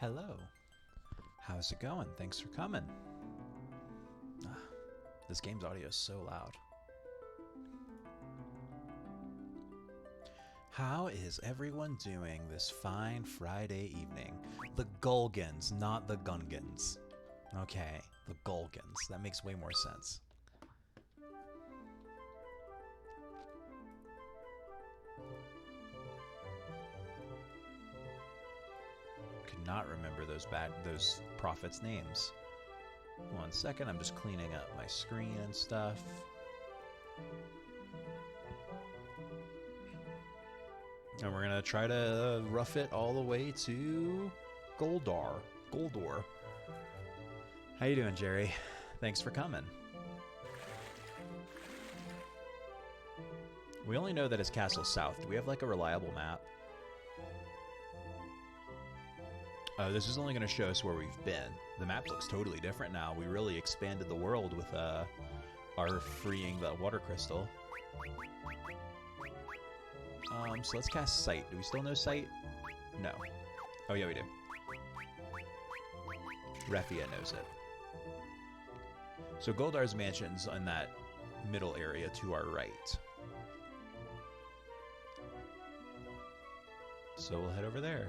Hello. How's it going? Thanks for coming. Ah, this game's audio is so loud. How is everyone doing this fine Friday evening? The Gulgans, not the Gungans. Okay, the Gulgans. That makes way more sense. Could not remember those prophets' names. 1 second, I'm just cleaning up my screen and stuff. And we're gonna try to rough it all the way to Goldar. Goldor. How you doing, Jerry? Thanks for coming. We only know that it's Castle South. Do we have like a reliable map? This is only going to show us where we've been. The map looks totally different now. We really expanded the world with our freeing the water crystal. So let's cast Sight. Do we still know Sight? No. Oh yeah, we do. Refia knows it. So Goldar's mansion's in that middle area to our right. So we'll head over there.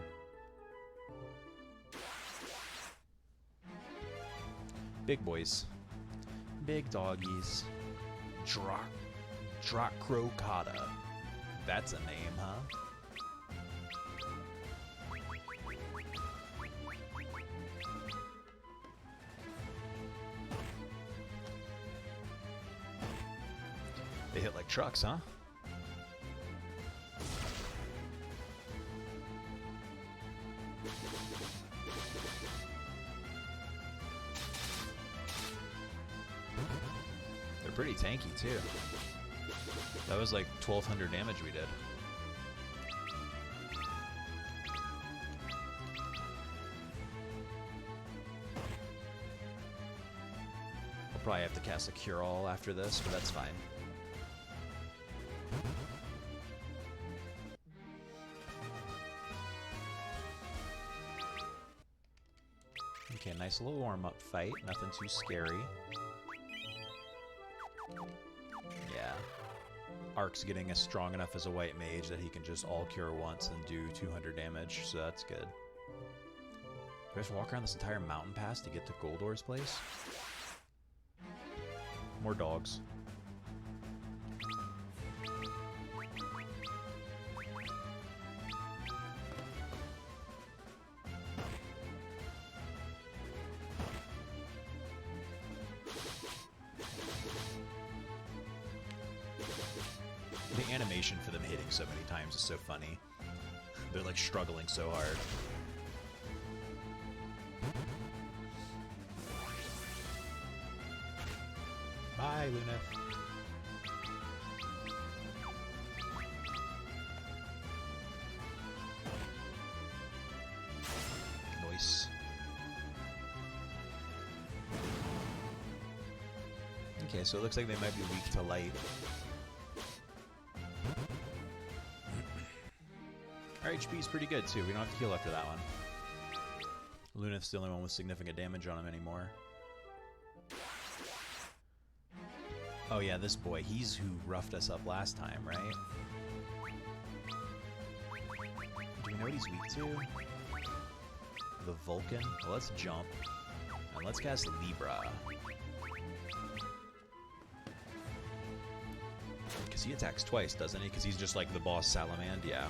Big boys. Big doggies. Dracrocata. That's a name, huh? They hit like trucks, huh? They're pretty tanky, too. That was like 1,200 damage we did. I'll probably have to cast a Cure-All after this, but that's fine. Okay, nice little warm-up fight. Nothing too scary. Yeah. Ark's getting strong enough as a white mage that he can just all cure once and do 200 damage, so that's good. Do I have to walk around this entire mountain pass to get to Goldor's place? More dogs. The animation for them hitting so many times is so funny. They're like struggling so hard. Bye, Luneth. Nice. Okay, so it looks like they might be weak to light. Our HP is pretty good, too. We don't have to heal after that one. Luneth's the only one with significant damage on him anymore. Oh yeah, this boy. He's who roughed us up last time, right? Do we know what he's weak to? The Vulcan? Well, let's jump. And let's cast Libra. Because he attacks twice, doesn't he? Because he's just like the boss Salamand, yeah.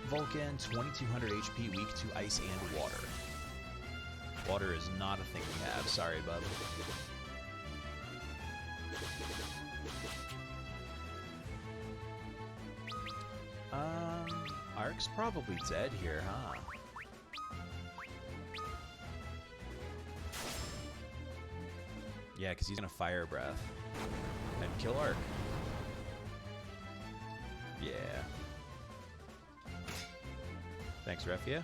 Vulcan, 2200 HP, weak to ice and water. Water is not a thing we have. Sorry, bub. Ark's probably dead here, huh? Yeah, because he's gonna Fire Breath and kill Ark. Yeah. Thanks, Refia.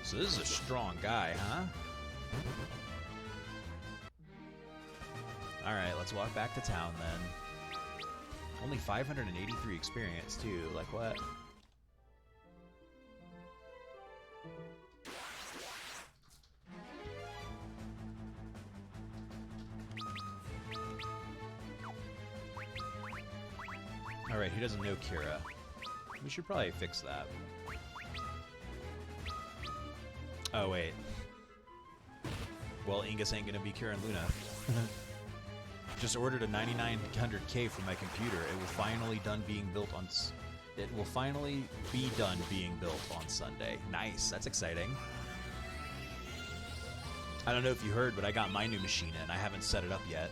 So this is a strong guy, huh? Alright, let's walk back to town then. Only 583 experience, too. Like, what? Alright, he doesn't know Kira. We should probably fix that. Oh, wait. Well, Ingus ain't gonna be Kira and Luna. Just ordered a 9900K for my computer. It will finally be done being built on Sunday. Nice, that's exciting. I don't know if you heard, but I got my new machine in. I haven't set it up yet.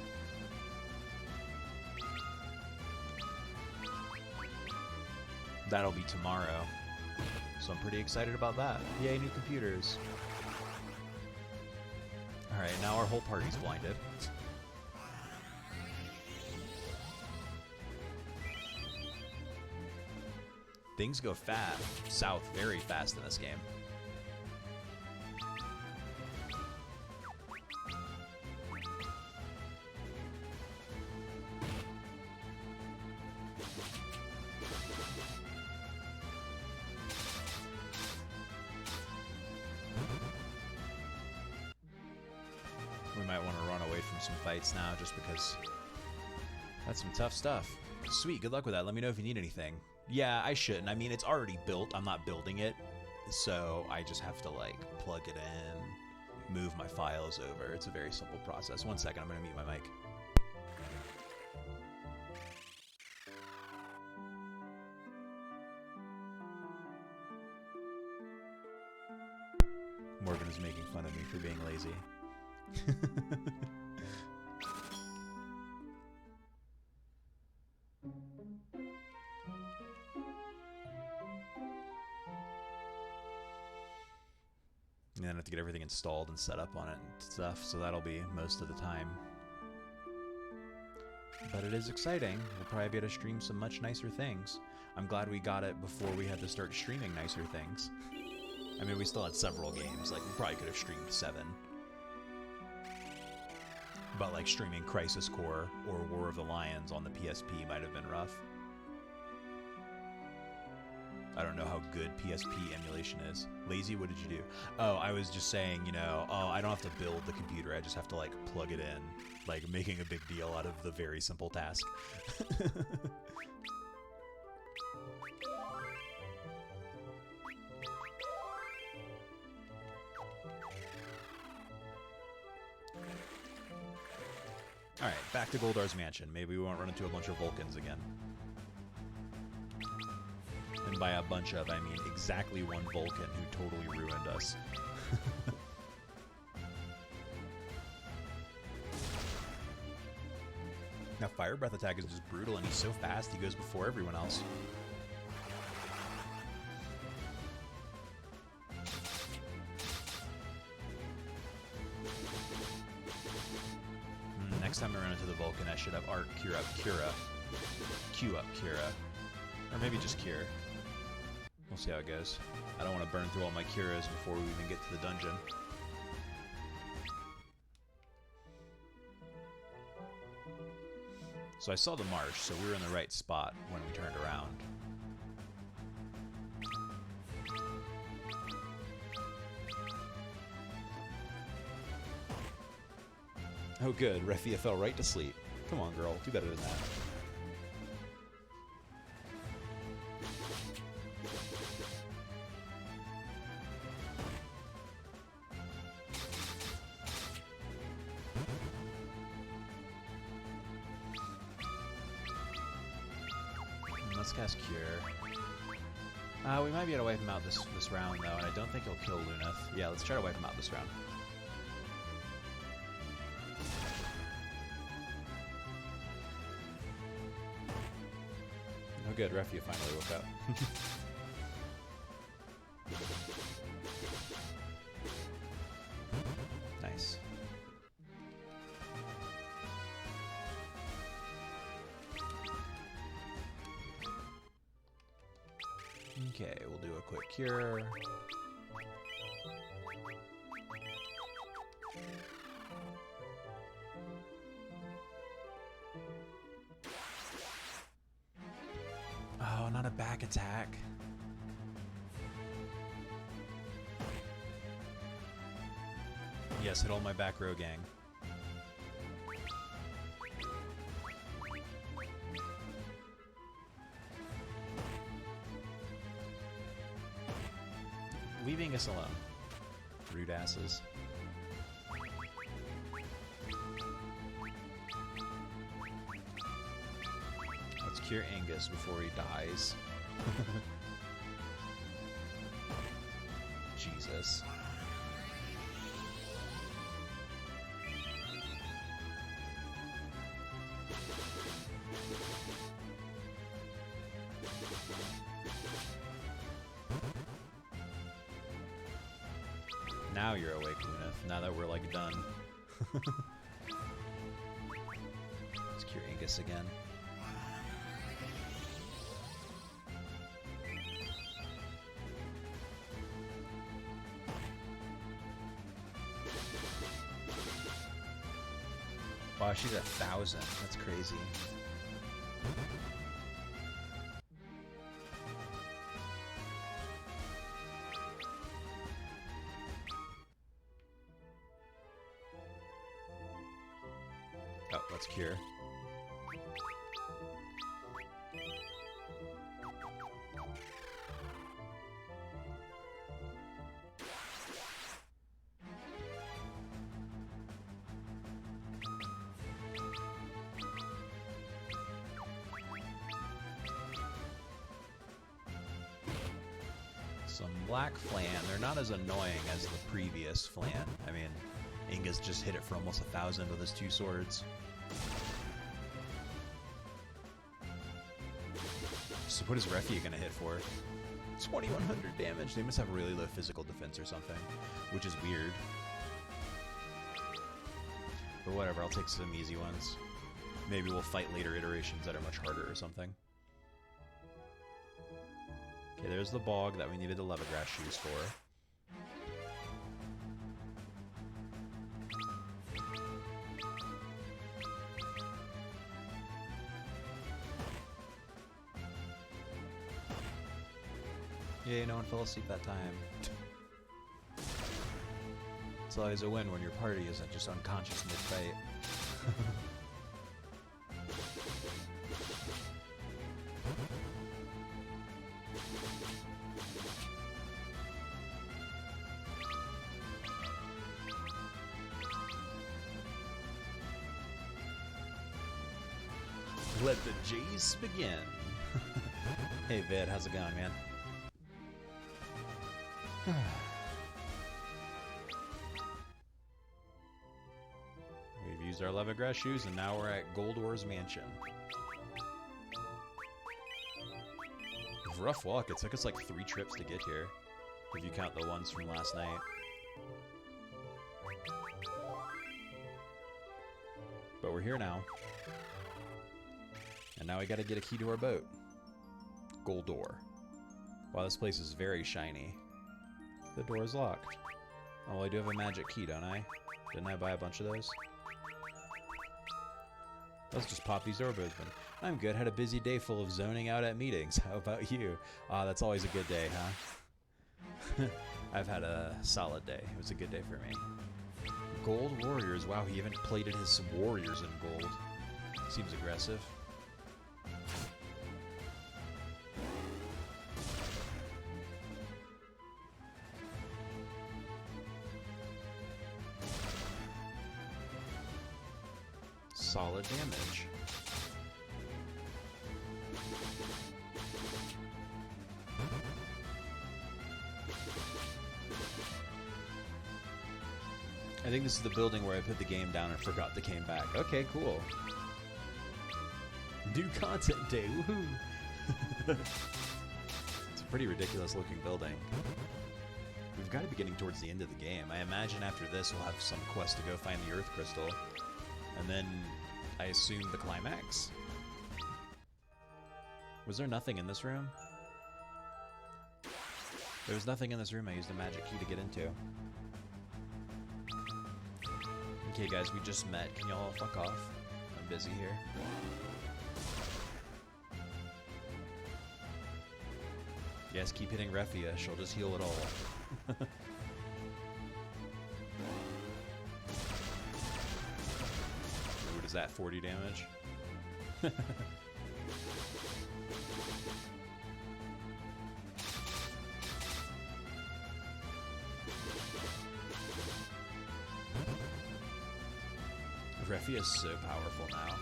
That'll be tomorrow. So I'm pretty excited about that. Yay, new computers. Alright, now our whole party's blinded. Things go south very fast in this game. We might want to run away from some fights now just because that's some tough stuff. Sweet, good luck with that. Let me know if you need anything. Yeah, I shouldn't. I mean, it's already built. I'm not building it. So I just have to, like, plug it in, move my files over. It's a very simple process. 1 second, I'm going to mute my mic. Morgan is making fun of me for being lazy. And then I have to get everything installed and set up on it and stuff, so that'll be most of the time. But it is exciting. We'll probably be able to stream some much nicer things. I'm glad we got it before we had to start streaming nicer things. I mean, we still had several games. Like, we probably could have streamed 7. But, like, streaming Crisis Core or War of the Lions on the PSP might have been rough. I don't know how good PSP emulation is. Lazy, what did you do? Oh, I was just saying, you know, oh, I don't have to build the computer. I just have to, like, plug it in. Like, making a big deal out of the very simple task. Alright, back to Goldar's mansion. Maybe we won't run into a bunch of Vulcans again. And by a bunch of, I mean exactly one Vulcan who totally ruined us. Now, Fire Breath attack is just brutal, and he's so fast, he goes before everyone else. Next time I run into the Vulcan, I should have Art Q up Kira. Or maybe just Cure. We'll see how it goes. I don't want to burn through all my Curas before we even get to the dungeon. So I saw the marsh, so we were in the right spot when we turned around. Oh good, Refia fell right to sleep. Come on girl, do better than that. Let's cast Cure. We might be able to wipe him out this round though, and I don't think he'll kill Luneth. Yeah, let's try to wipe him out this round. Oh good, Refia finally woke up. Nice. Okay, we'll do a quick cure. back attack. Yes, hit all my back row gang. Leaving us alone. Rude asses. Let's cure Angus before he dies. Jesus. Now you're awake, Lunith, now that we're, like, done. Let's cure Angus again. Wow, she's 1,000. That's crazy. Oh, let's cure. Some black flan. They're not as annoying as the previous flan. I mean, Angus just hit it for almost 1,000 with his 2 swords. So what is Refi gonna hit for? 2,100 damage. They must have really low physical defense or something, which is weird. But whatever, I'll take some easy ones. Maybe we'll fight later iterations that are much harder or something. Okay, there's the bog that we needed the leathergrass shoes for. Yay, no one fell asleep that time. It's always a win when your party isn't just unconscious mid-fight. Let the Jays begin. Hey Vid, how's it going, man? We've used our leathergrass shoes, and now we're at Goldar's mansion. Rough walk. It took us like 3 trips to get here, if you count the ones from last night. But we're here now. And now we gotta get a key to our boat. Goldar. Wow, this place is very shiny. The door is locked. Oh, well, I do have a magic key, don't I? Didn't I buy a bunch of those? Let's just pop these orbs open. I'm good. Had a busy day full of zoning out at meetings. How about you? That's always a good day, huh? I've had a solid day. It was a good day for me. Gold warriors. Wow, he even plated his warriors in gold. Seems aggressive. Solid damage. I think this is the building where I put the game down and forgot the game back. Okay, cool. New content day, woohoo! It's a pretty ridiculous looking building. We've got to be getting towards the end of the game. I imagine after this we'll have some quest to go find the Earth Crystal. And then, I assume, the climax. Was there nothing in this room? There was nothing in this room. I used a magic key to get into. Okay, guys, we just met. Can y'all fuck off? I'm busy here. Yes, keep hitting Refia. She'll just heal it all. What is that, 40 damage? Refia is so powerful now.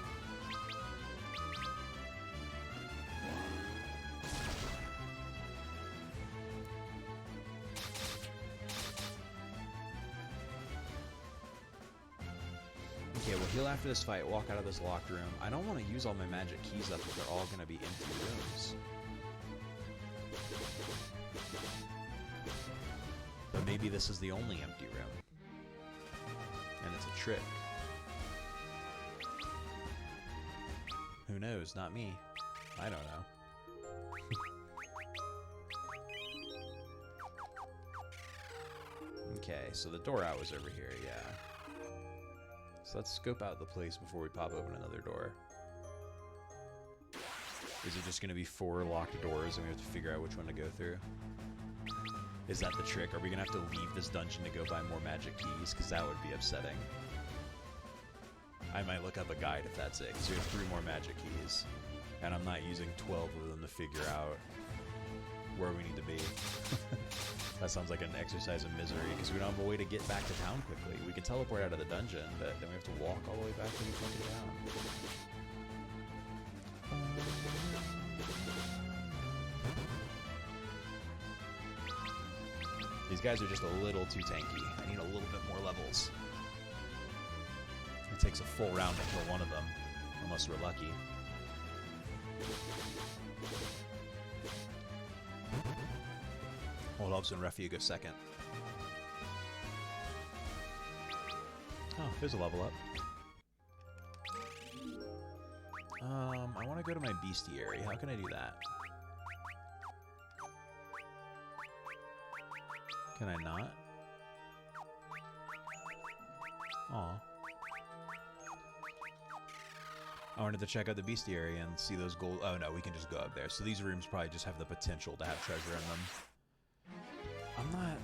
Okay, we'll heal after this fight, walk out of this locked room. I don't want to use all my magic keys up if they're all going to be empty rooms. But maybe this is the only empty room. And it's a trick. Who knows? Not me. I don't know. Okay, so the door out was over here, yeah. So let's scope out the place before we pop open another door. Is it just going to be 4 locked doors and we have to figure out which one to go through? Is that the trick? Are we going to have to leave this dungeon to go buy more magic keys? Because that would be upsetting. I might look up a guide if that's it, because we have 3 more magic keys. And I'm not using 12 of them to figure out where we need to be. That sounds like an exercise in misery, because we don't have a way to get back to town quickly. We can teleport out of the dungeon, but then we have to walk all the way back to the fucking town. These guys are just a little too tanky. I need a little bit more levels. It takes a full round to kill one of them, unless we're lucky. Well, it helps when Refia goes second. Oh, there's a level up. I want to go to my bestiary. How can I do that? Can I not? Aw. I wanted to check out the bestiary and see those gold... Oh no, we can just go up there. So these rooms probably just have the potential to have treasure in them. I'm not...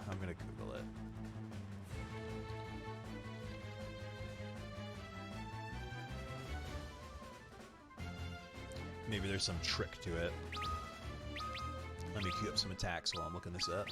I'm gonna Google it. Maybe there's some trick to it. Let me queue up some attacks while I'm looking this up.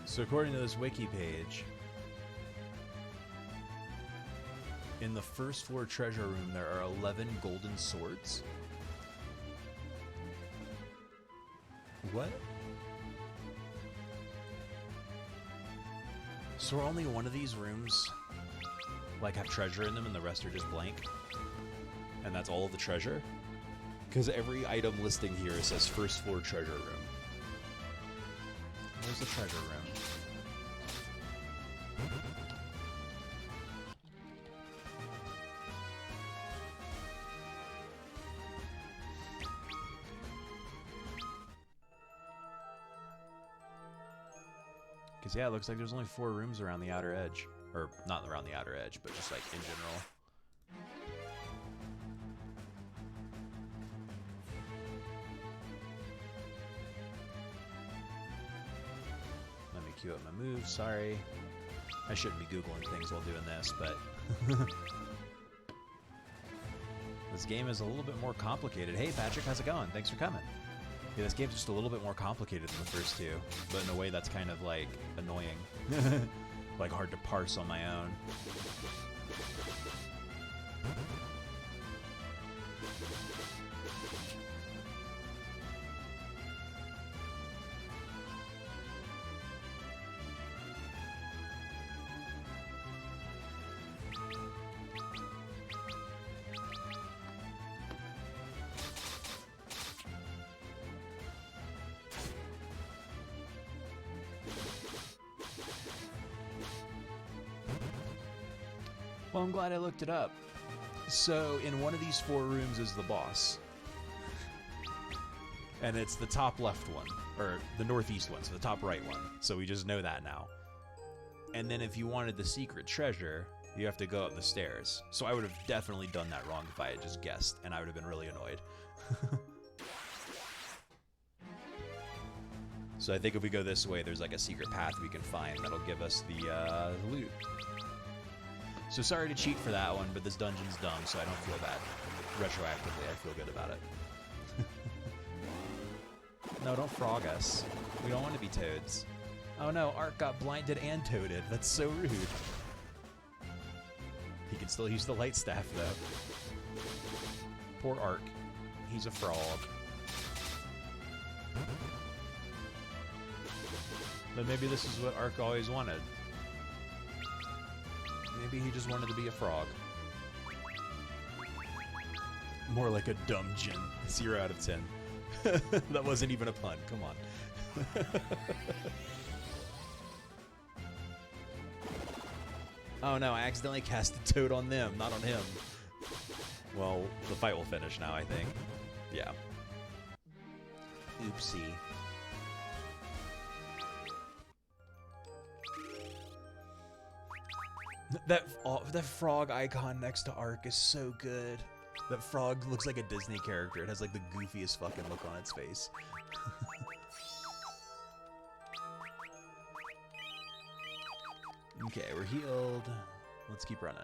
So according to this wiki page, in the first floor treasure room there are 11 golden swords. What? So only one of these rooms like have treasure in them and the rest are just blank? And that's all of the treasure? Because every item listing here says first floor treasure room. Where's the treasure room? Because, yeah, it looks like there's only 4 rooms around the outer edge. Or, not around the outer edge, but just, like, in general. Let me queue up my moves, sorry. I shouldn't be Googling things while doing this, but... This game is a little bit more complicated. Hey, Patrick, how's it going? Thanks for coming. Yeah, this game's just a little bit more complicated than the first 2, but in a way that's kind of, like, annoying. Like, hard to parse on my own. Well, I'm glad I looked it up. So, in one of these 4 rooms is the boss. And it's the top left one, or the northeast one, so the top right one. So we just know that now. And then if you wanted the secret treasure, you have to go up the stairs. So I would have definitely done that wrong if I had just guessed, and I would have been really annoyed. So I think if we go this way, there's like a secret path we can find that'll give us the loot. So sorry to cheat for that one, but this dungeon's dumb, so I don't feel bad. Retroactively, I feel good about it. No, don't frog us. We don't want to be toads. Oh no, Ark got blinded and toaded. That's so rude. He can still use the light staff, though. Poor Ark. He's a frog. But maybe this is what Ark always wanted. Maybe he just wanted to be a frog. More like a dumb gin. 0 out of 10. That wasn't even a pun. Come on. Oh no, I accidentally cast a toad on them, not on him. Well, the fight will finish now, I think. Yeah. Oopsie. That frog icon next to Ark is so good. That frog looks like a Disney character. It has like the goofiest fucking look on its face. Okay, we're healed. Let's keep running.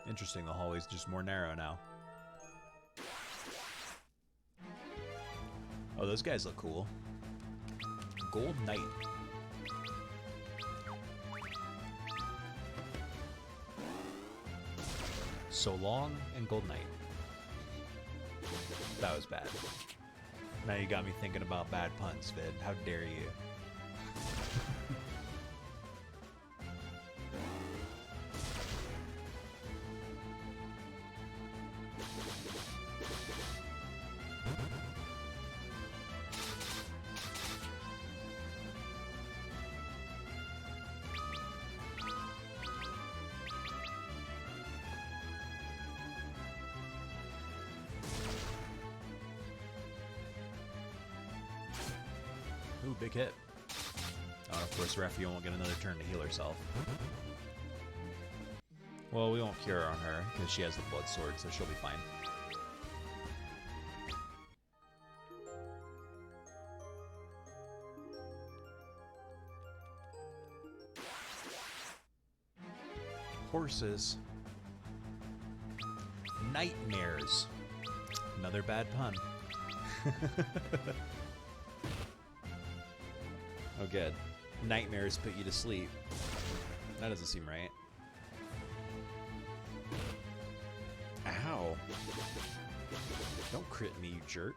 Interesting, the hallway's just more narrow now. Oh, those guys look cool. Gold Knight. So Long and Gold Knight. That was bad. Now you got me thinking about bad puns, Vid. How dare you? Ooh, big hit. Oh, of course, Raffi won't get another turn to heal herself. Well, we won't cure her on her, because she has the blood sword, so she'll be fine. Horses. Nightmares. Another bad pun. Oh, good. Nightmares put you to sleep. That doesn't seem right. Ow. Don't crit me, you jerk.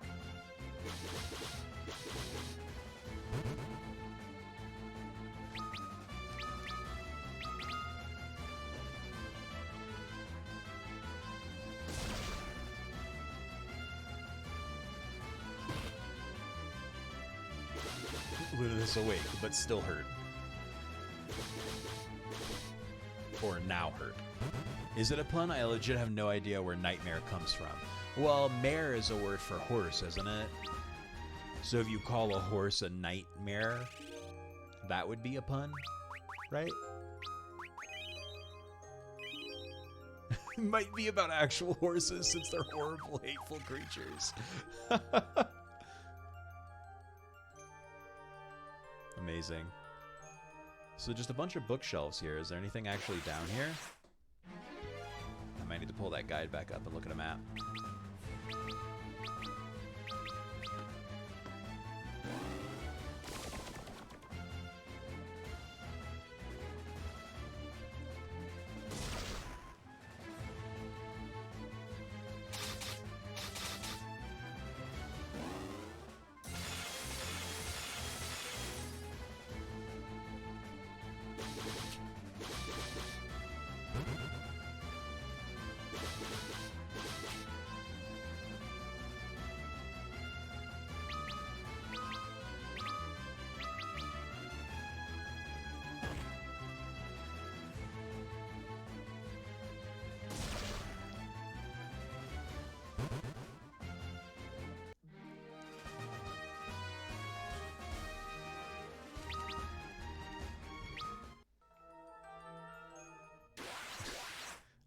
Luna's awake, but still hurt. Or now hurt. Is it a pun? I legit have no idea where nightmare comes from. Well, mare is a word for horse, isn't it? So if you call a horse a nightmare, that would be a pun, right? It might be about actual horses since they're horrible, hateful creatures. Amazing. So just a bunch of bookshelves here. Is there anything actually down here? I might need to pull that guide back up and look at a map.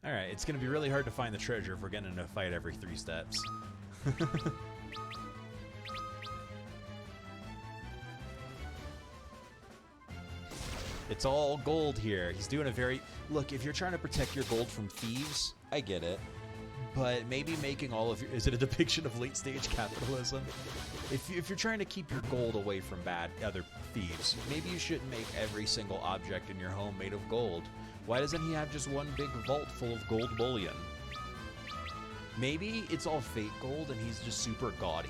Alright, it's gonna be really hard to find the treasure if we're getting into a fight every 3 steps. It's all gold here. He's doing a very... Look, if you're trying to protect your gold from thieves, I get it. But maybe making all of your... Is it a depiction of late-stage capitalism? If you're trying to keep your gold away from other thieves, maybe you shouldn't make every single object in your home made of gold. Why doesn't he have just one big vault full of gold bullion? Maybe it's all fake gold and he's just super gaudy.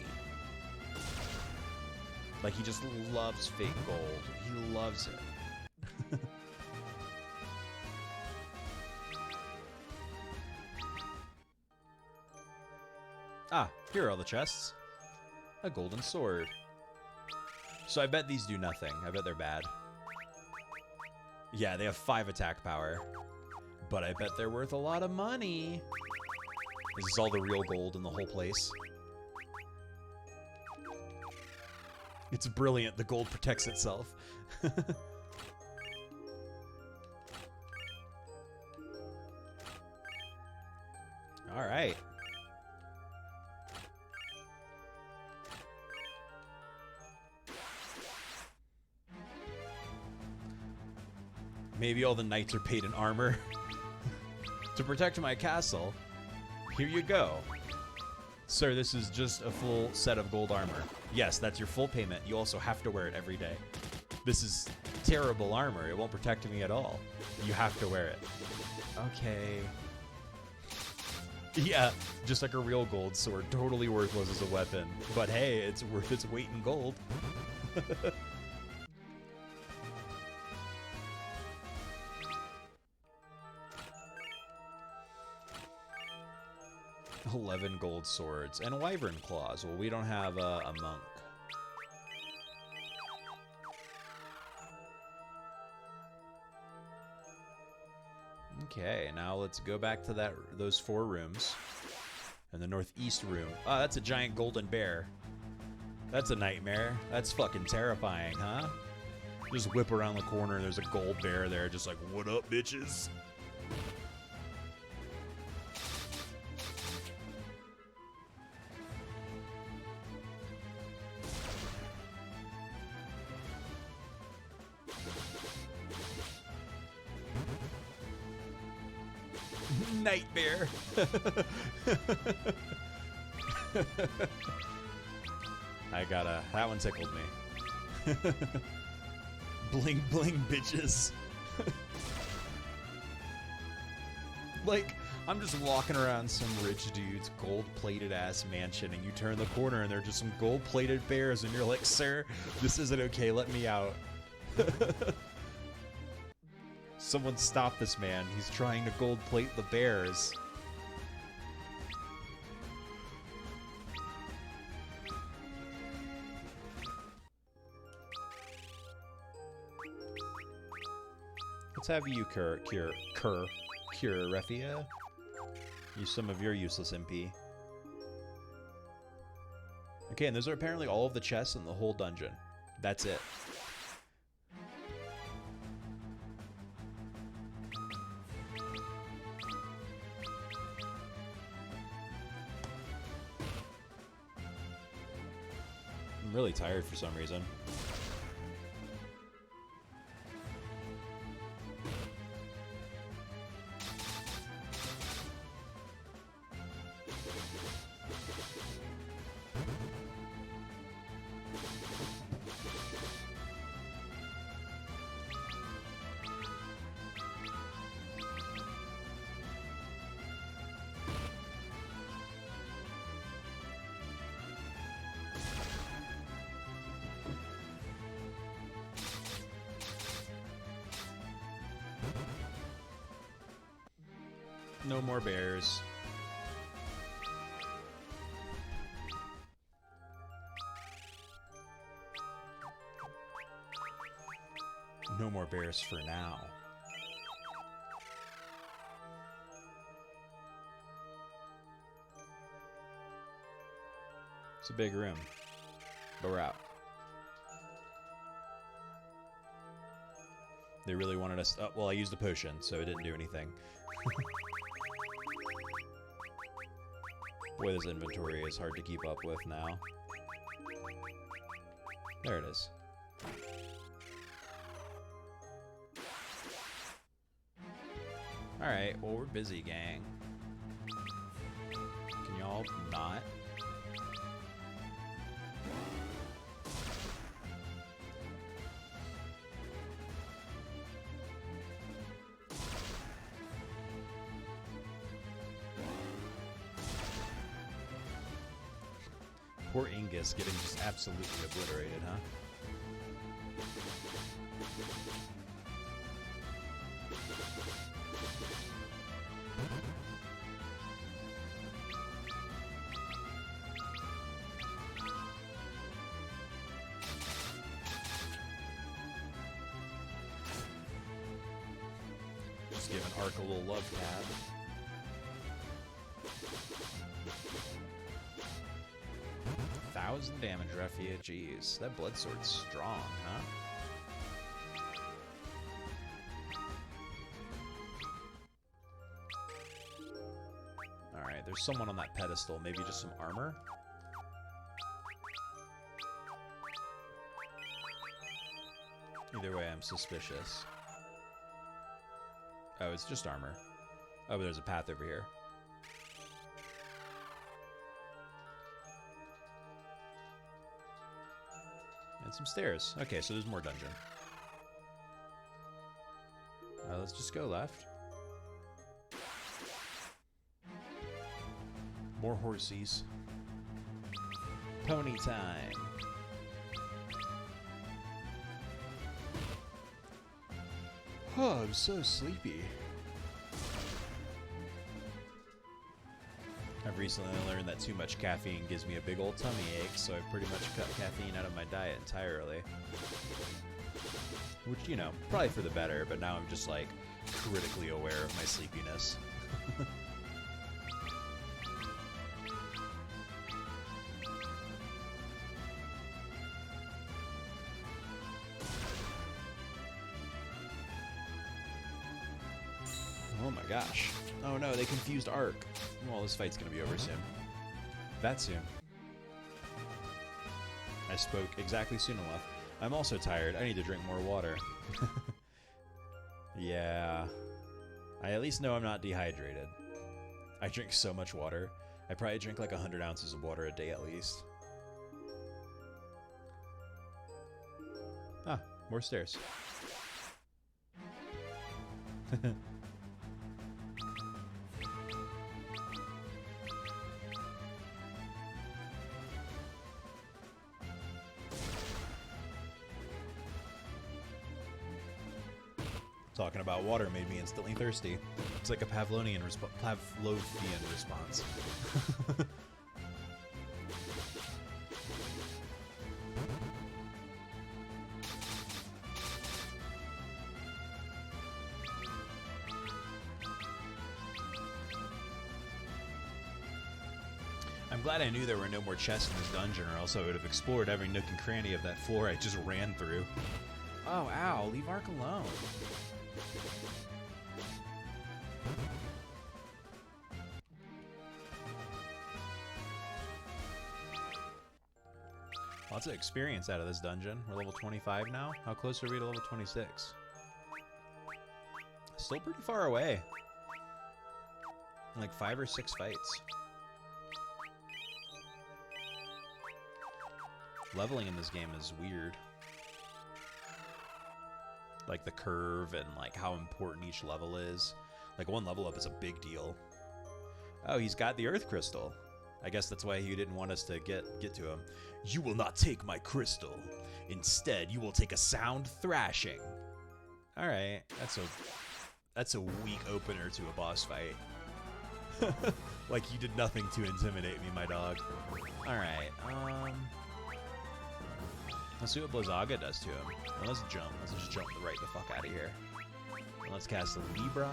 Like, he just loves fake gold. He loves it. Ah, here are all the chests. A golden sword. So I bet these do nothing. I bet they're bad. Yeah, they have 5 attack power. But I bet they're worth a lot of money. This is all the real gold in the whole place. It's brilliant. The gold protects itself. All right. Maybe all the knights are paid in armor. To protect my castle, here you go. Sir, this is just a full set of gold armor. Yes, that's your full payment. You also have to wear it every day. This is terrible armor. It won't protect me at all. You have to wear it. Okay. Yeah, just like a real gold sword. Totally worthless as a weapon. But hey, it's worth its weight in gold. 11 gold swords and wyvern claws. Well, we don't have a monk. Okay, now let's go back to those 4 rooms. And the northeast room. Oh, that's a giant golden bear. That's a nightmare. That's fucking terrifying, huh? Just whip around the corner, there's a gold bear there, just like, what up, bitches? Nightmare. That one tickled me. Bling bling bitches. Like, I'm just walking around some rich dude's gold-plated ass mansion and you turn the corner and there are just some gold-plated bears and you're like, sir, this isn't okay, let me out. Someone stop this man. He's trying to gold plate the bears. Let's have you cure Refia. Use some of your useless MP. Okay, and those are apparently all of the chests in the whole dungeon. That's it. I'm really tired for some reason. No more bears. No more bears for now. It's a big room, but we're out. They really wanted us... Oh, well, I used the potion, so it didn't do anything. Boy, this inventory is hard to keep up with now. There it is. Alright, well, we're busy, gang. Can y'all not? Poor Ingus getting just absolutely obliterated, huh? Just giving Ark a little love tab. Thousand damage, Refia. Jeez, that blood sword's strong, huh? Alright, there's someone on that pedestal. Maybe just some armor? Either way, I'm suspicious. Oh, it's just armor. Oh, but there's a path over here. And some stairs. Okay, so there's more dungeon. Let's just go left. More horsies. Pony time. Oh, I'm so sleepy. I've recently learned that too much caffeine gives me a big old tummy ache, so I've pretty much cut caffeine out of my diet entirely. Which, you know, probably for the better, but now I'm just, like, critically aware of my sleepiness. Oh my gosh. Oh no, they confused Ark. Well, this fight's gonna be over soon. That soon. I spoke exactly soon enough. I'm also tired. I need to drink more water. Yeah. I at least know I'm not dehydrated. I drink so much water. I probably drink like 100 ounces of water a day at least. Ah, more stairs. Talking about water made me instantly thirsty. It's like a Pavlovian response. I'm glad I knew there were no more chests in this dungeon, or else I would have explored every nook and cranny of that floor I just ran through. Oh, ow, leave Ark alone. Lots of experience out of this dungeon. We're level 25 now. How close are we to level 26? Still pretty far away. Like 5 or 6 fights. Leveling in this game is weird. Like the curve and like how important each level is. Like one level up is a big deal. Oh, he's got the Earth Crystal. I guess that's why he didn't want us to get to him. You will not take my crystal. Instead, you will take a sound thrashing. All right, that's a weak opener to a boss fight. Like you did nothing to intimidate me, my dog. All right, let's see what Blizzaga does to him. Well, let's jump. Let's just jump right the fuck out of here. And let's cast a Libra.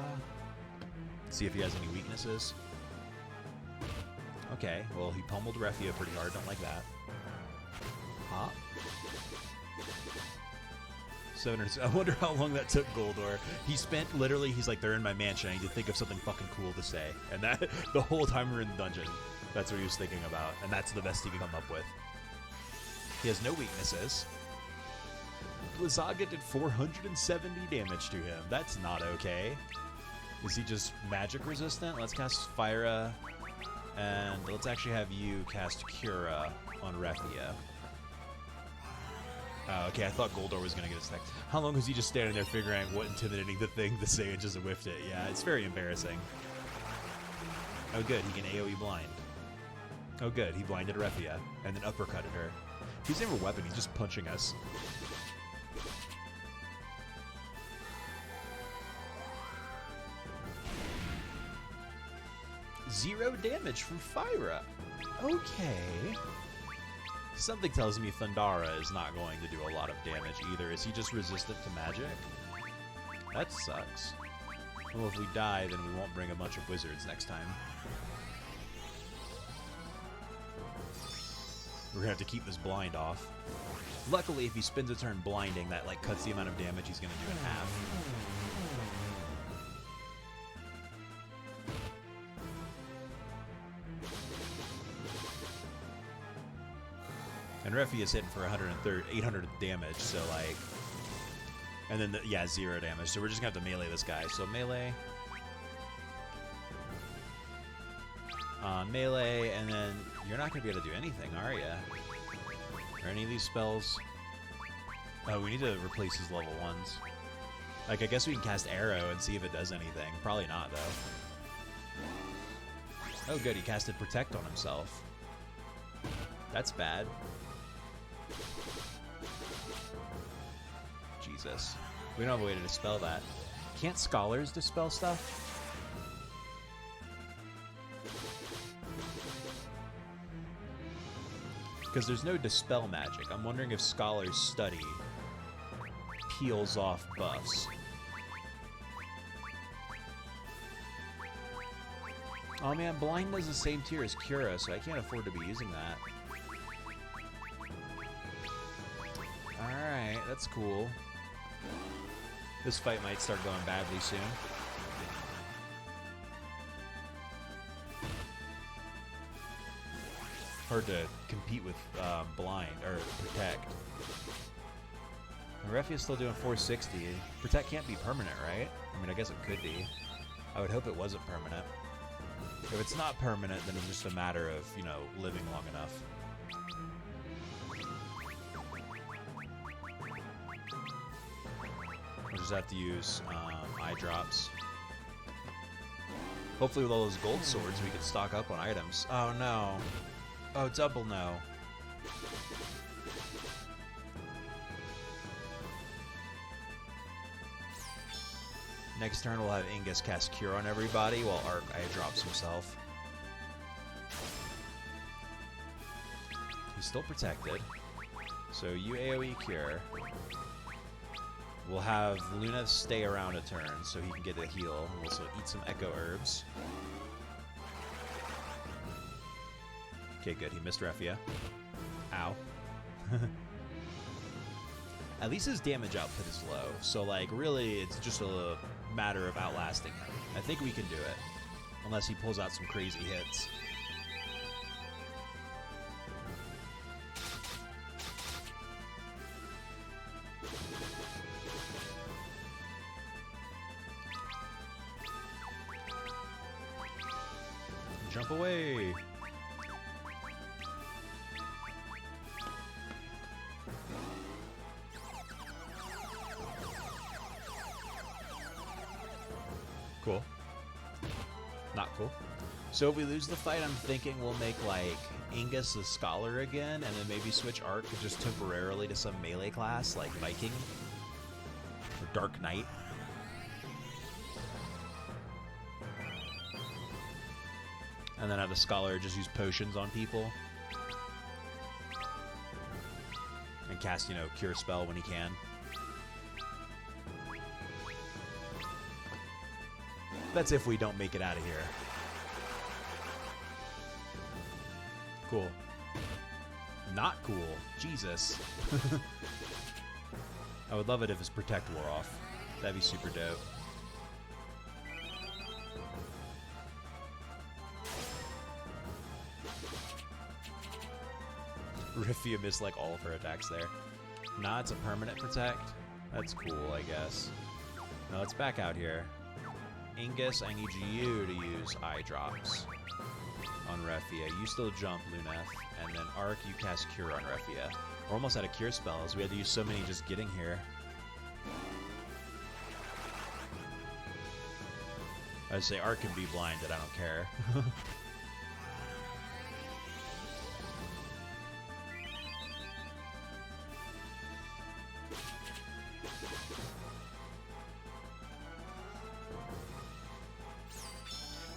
See if he has any weaknesses. Okay, well, he pummeled Refia pretty hard. Don't like that. Hop. 700. I wonder how long that took Goldar. He spent literally, he's like, they're in my mansion. I need to think of something fucking cool to say. And that, the whole time we're in the dungeon, that's what he was thinking about. And that's the best he could come up with. He has no weaknesses. Blizzaga did 470 damage to him. That's not okay. Is he just magic resistant? Let's cast Fyra. And let's actually have you cast Cura on Refia. Okay, I thought Goldar was going to get a stack. How long was he just standing there figuring out what intimidating the thing to say and just whiffed it? Yeah, it's very embarrassing. Oh, good. He can AoE blind. Oh, good. He blinded Refia and then uppercutted her. He's never a weapon. He's just punching us. Zero damage from Fyra. Okay. Something tells me Thundara is not going to do a lot of damage either. Is he just resistant to magic? That sucks. Well, if we die, then we won't bring a bunch of wizards next time. We're gonna have to keep this blind off. Luckily, if he spends a turn blinding, that like cuts the amount of damage he's gonna do in half. And Refia is hitting for 800 damage, so like... And then, yeah, 0 damage. So we're just going to have to melee this guy. So melee. Melee, and then you're not going to be able to do anything, are you? Or any of these spells? Oh, we need to replace his level 1s. Like, I guess we can cast Arrow and see if it does anything. Probably not, though. Oh, good. He casted Protect on himself. That's bad. Jesus. We don't have a way to dispel that. Can't scholars dispel stuff? Because there's no dispel magic. I'm wondering if scholars study peels off buffs. Oh man, blind is the same tier as Cura, so I can't afford to be using that. Alright, that's cool. This fight might start going badly soon. Hard to compete with blind, or Protect. Refia's still doing 460. Protect can't be permanent, right? I mean, I guess it could be. I would hope it wasn't permanent. If it's not permanent, then it's just a matter of, you know, living long enough. We'll just have to use eye drops. Hopefully with all those gold swords we can stock up on items. Oh no. Oh, double no. Next turn we'll have Ingus cast Cure on everybody while Arc eye drops himself. He's still protected. So you AoE Cure. We'll have Luna stay around a turn so he can get a heal. We'll also eat some Echo Herbs. Okay, good. He missed Refia. Ow. At least his damage output is low. So, like, really, it's just a matter of outlasting him. I think we can do it. Unless he pulls out some crazy hits. Jump away! Cool. Not cool. So if we lose the fight, I'm thinking we'll make, like, Ingus the Scholar again, and then maybe switch Arc just temporarily to some melee class, like Viking. Or Dark Knight. And then have the Scholar just use potions on people. And cast, you know, Cure Spell when he can. That's if we don't make it out of here. Cool. Not cool. Jesus. I would love it if his Protect wore off. That'd be super dope. Rifia missed like all of her attacks there. Nah, it's a permanent Protect. That's cool, I guess. Now let's back out here. Ingus, I need you to use Eye Drops on Refia. You still jump, Luneth. And then Arc, you cast Cure on Refia. We're almost out of Cure spells. We had to use so many just getting here. I'd say Arc can be blinded, I don't care.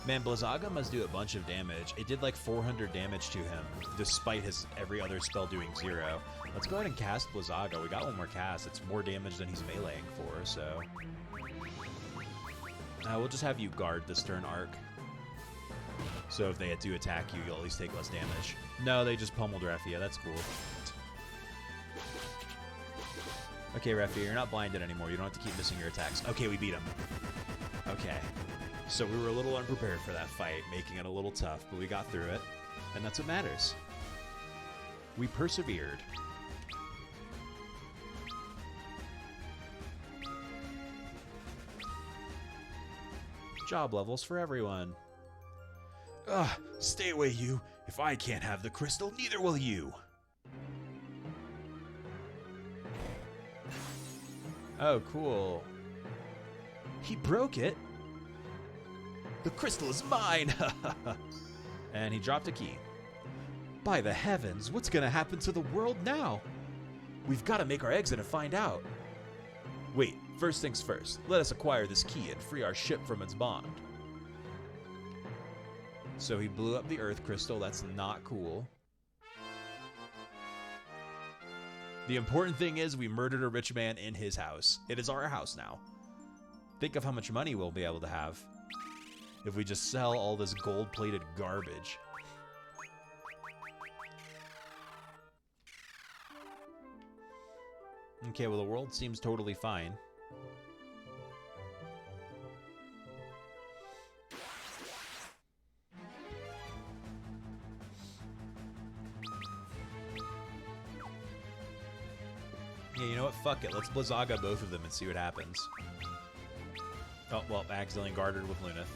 Man, Blizzaga must do a bunch of damage. It did like 400 damage to him, despite his every other spell doing 0. Let's go ahead and cast Blizzaga. We got one more cast. It's more damage than he's meleeing for, so... we'll just have you guard this turn, Arc. So if they do attack you, you'll at least take less damage. No, they just pummeled Refia. That's cool. Okay, Refia, you're not blinded anymore. You don't have to keep missing your attacks. Okay, we beat him. Okay. So we were a little unprepared for that fight, making it a little tough, but we got through it, and that's what matters. We persevered. Job levels for everyone. Ugh, stay away, you. If I can't have the crystal, neither will you. Oh, cool. He broke it. The crystal is mine! And he dropped a key. By the heavens, what's gonna happen to the world now? We've got to make our exit and find out. Wait, first things first. Let us acquire this key and free our ship from its bond. So he blew up the Earth Crystal. That's not cool. The important thing is we murdered a rich man in his house. It is our house now. Think of how much money we'll be able to have if we just sell all this gold-plated garbage. Okay, well, the world seems totally fine. Yeah, you know what? Fuck it. Let's Blizzaga both of them and see what happens. Oh, well, accidentally guarded with Luneth.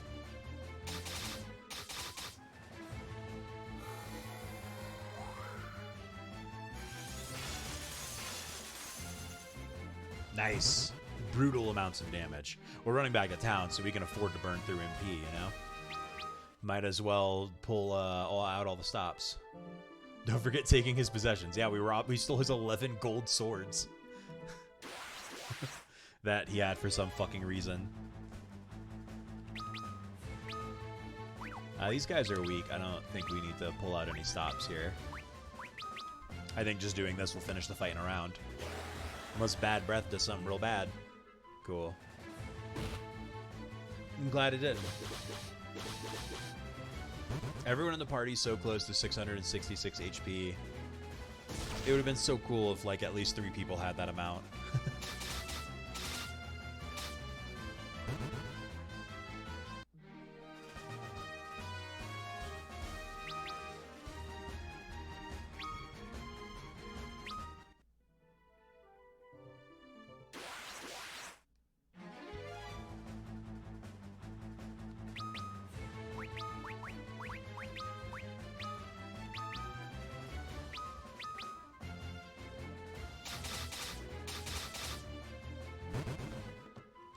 Nice. Brutal amounts of damage. We're running back to town, so we can afford to burn through MP, you know? Might as well pull out all the stops. Don't forget taking his possessions. Yeah, we stole his 11 gold swords. That he had for some fucking reason. These guys are weak. I don't think we need to pull out any stops here. I think just doing this will finish the fight in a round. Unless Bad Breath does something real bad. Cool. I'm glad it did. Everyone in the party's so close to 666 HP. It would have been so cool if, like, at least 3 people had that amount.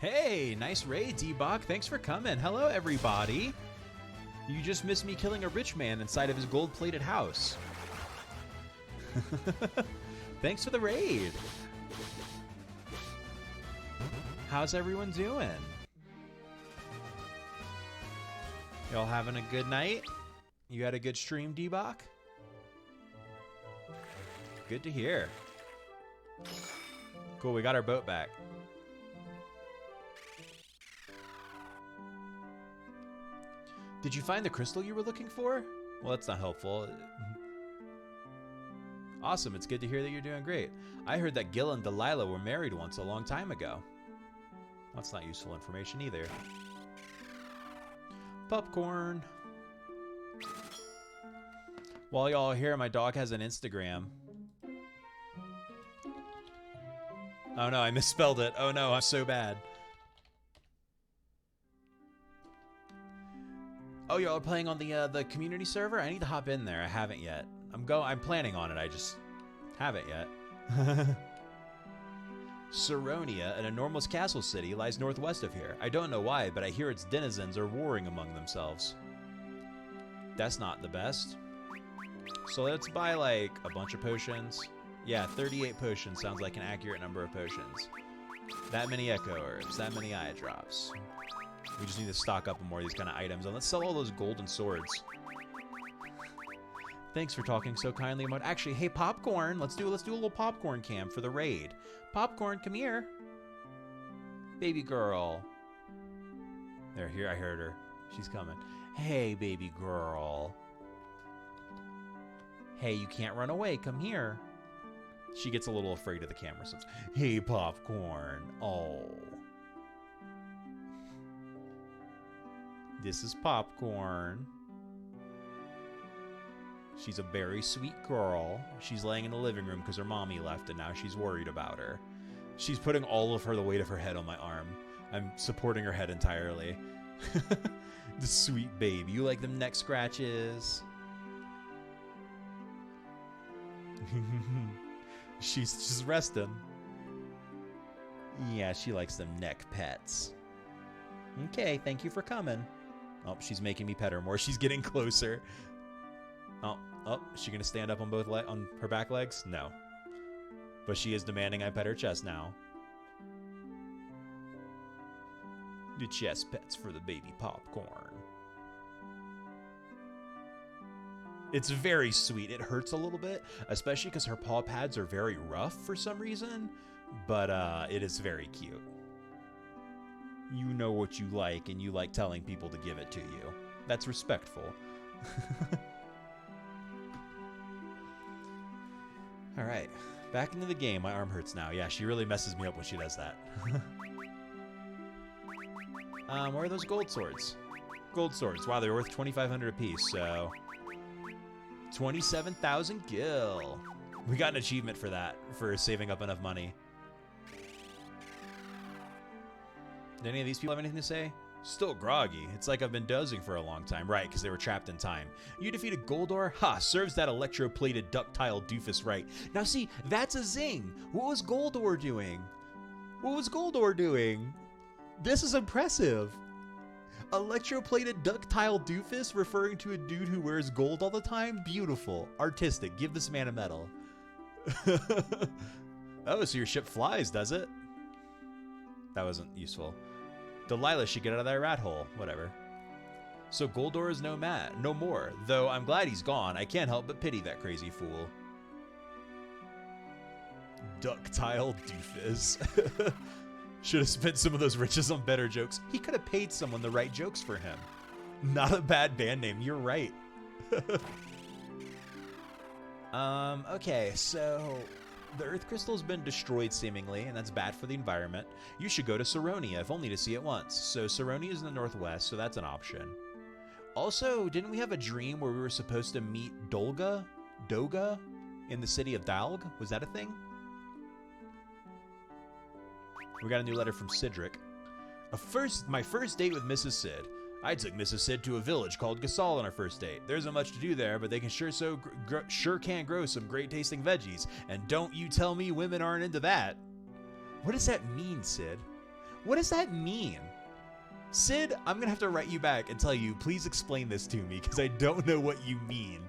Hey, nice raid, D-Bach. Thanks for coming. Hello, everybody. You just missed me killing a rich man inside of his gold-plated house. Thanks for the raid. How's everyone doing? Y'all having a good night? You had a good stream, D-Bach? Good to hear. Cool, we got our boat back. Did you find the crystal you were looking for? Well, that's not helpful. Awesome, it's good to hear that you're doing great. I heard that Gil and Delilah were married once a long time ago. That's not useful information either. Popcorn. While y'all are here, my dog has an Instagram. Oh no, I misspelled it. Oh no, I'm so bad. Oh, y'all are playing on the community server? I need to hop in there. I haven't yet. I'm planning on it. I just haven't yet. Saronia, an enormous castle city, lies northwest of here. I don't know why, but I hear its denizens are warring among themselves. That's not the best. So let's buy, like, a bunch of potions. Yeah, 38 potions sounds like an accurate number of potions. That many echo herbs, that many eye drops. We just need to stock up on more of these kind of items. And let's sell all those golden swords. Thanks for talking so kindly about... Actually, hey, Popcorn, let's do a little popcorn cam for the raid. Popcorn, come here. Baby girl. There, here, I heard her. She's coming. Hey, baby girl. Hey, you can't run away. Come here. She gets a little afraid of the camera. So hey, Popcorn. Oh. This is Popcorn. She's a very sweet girl. She's laying in the living room because her mommy left and now she's worried about her. She's putting all of the weight of her head on my arm. I'm supporting her head entirely. The sweet baby. You like them neck scratches? She's just resting. Yeah, she likes them neck pets. Okay, thank you for coming. Oh, she's making me pet her more. She's getting closer. Oh, is she gonna stand up on on her back legs? No. But she is demanding I pet her chest now. The chest pets for the baby Popcorn. It's very sweet. It hurts a little bit, especially because her paw pads are very rough for some reason, but it is very cute. You know what you like, and you like telling people to give it to you. That's respectful. All right, back into the game. My arm hurts now. Yeah, she really messes me up when she does that. Where are those gold swords? Gold swords. Wow, they're worth 2,500 apiece, so... 27,000 gil. We got an achievement for that, for saving up enough money. Did any of these people have anything to say? Still groggy. It's like I've been dozing for a long time. Right, because they were trapped in time. You defeated Goldar? Ha! Serves that electroplated ductile doofus right. Now see, that's a zing! What was Goldar doing? What was Goldar doing? This is impressive! Electroplated ductile doofus, referring to a dude who wears gold all the time? Beautiful. Artistic. Give this man a medal. Oh, so your ship flies, does it? That wasn't useful. Delilah should get out of that rat hole. Whatever. So Goldar is no more. Though I'm glad he's gone. I can't help but pity that crazy fool. Ductile doofus. Should have spent some of those riches on better jokes. He could have paid someone to write jokes for him. Not a bad band name. You're right. Okay, so the Earth Crystal's been destroyed seemingly, and that's bad for the environment. You should go to Saronia, if only to see it once. So Saronia is in the northwest, so that's an option. Also, didn't we have a dream where we were supposed to meet Doga in the city of Dalg? Was that a thing? We got a new letter from Cedric. My first date with Mrs. Sid. I took Mrs. Sid to a village called Gasol on our first date. There isn't much to do there, but they can sure can grow some great tasting veggies. And don't you tell me women aren't into that. What does that mean, Sid? What does that mean? Sid, I'm gonna have to write you back and tell you, please explain this to me, because I don't know what you mean.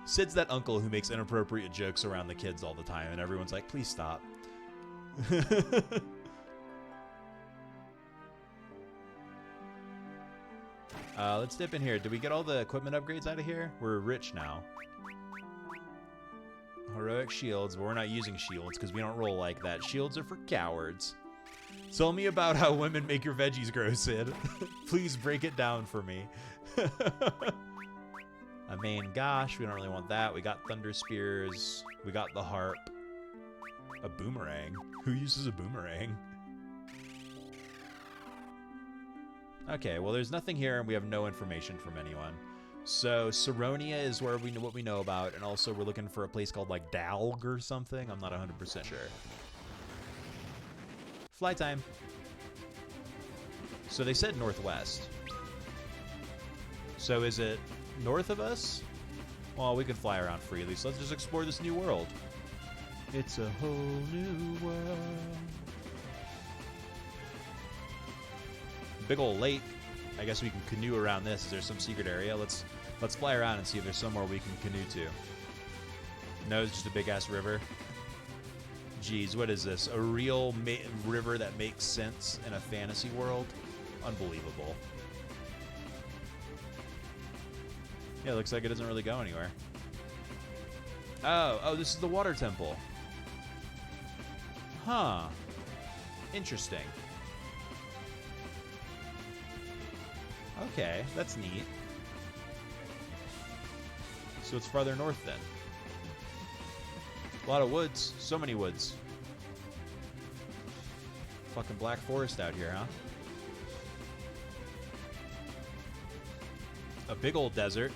Sid's that uncle who makes inappropriate jokes around the kids all the time, and everyone's like, please stop. Let's dip in here. Did we get all the equipment upgrades out of here? We're rich now. Heroic shields, but we're not using shields because we don't roll like that. Shields are for cowards. Tell me about how women make your veggies grow, Sid. Please break it down for me. I mean, gosh, we don't really want that. We got thunder spears. We got the harp. A boomerang. Who uses a boomerang? Okay, well, there's nothing here, and we have no information from anyone. So, Saronia is where we know what we know about, and also we're looking for a place called, like, Dalg or something. I'm not 100% sure. Fly time. So they said northwest. So is it north of us? Well, we can fly around freely, so let's just explore this new world. It's a whole new world. Big old lake. I guess we can canoe around this. Is there some secret area? Let's fly around and see if there's somewhere we can canoe to. No, it's just a big ass river. Jeez, what is this? A real river that makes sense in a fantasy world? Unbelievable. Yeah, it looks like it doesn't really go anywhere. Oh, this is the water temple. Huh. Interesting. Okay, that's neat. So it's farther north then. A lot of woods. So many woods. Fucking Black Forest out here, huh? A big old desert.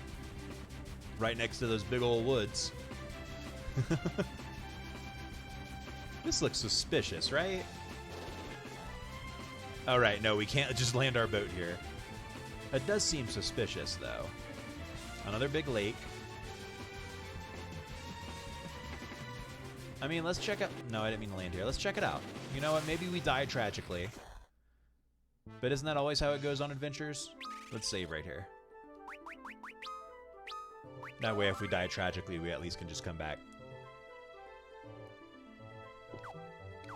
Right next to those big old woods. This looks suspicious, right? Oh, right. No, we can't just land our boat here. That does seem suspicious, though. Another big lake. I mean, let's check out... No, I didn't mean to land here. Let's check it out. You know what? Maybe we die tragically. But isn't that always how it goes on adventures? Let's save right here. That way, if we die tragically, we at least can just come back.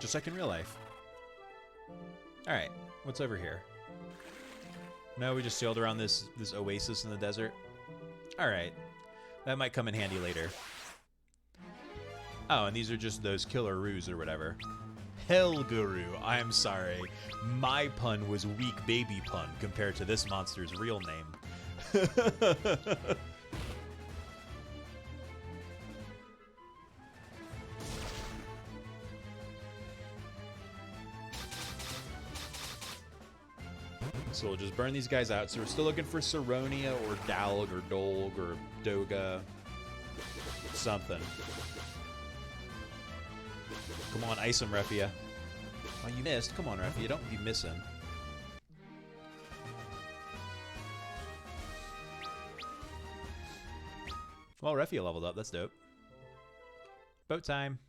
Just like in real life. Alright, what's over here? No, we just sailed around this oasis in the desert. Alright. That might come in handy later. Oh, and these are just those killer roos or whatever. Hell Guru, I'm sorry. My pun was weak baby pun compared to this monster's real name. So we'll just burn these guys out. So we're still looking for Saronia or Dalg or Dolg or Doga. Something. Come on, ice him, Refia. Oh, you missed. Come on, Refia. Don't be missing. Well, Refia leveled up. That's dope. Boat time.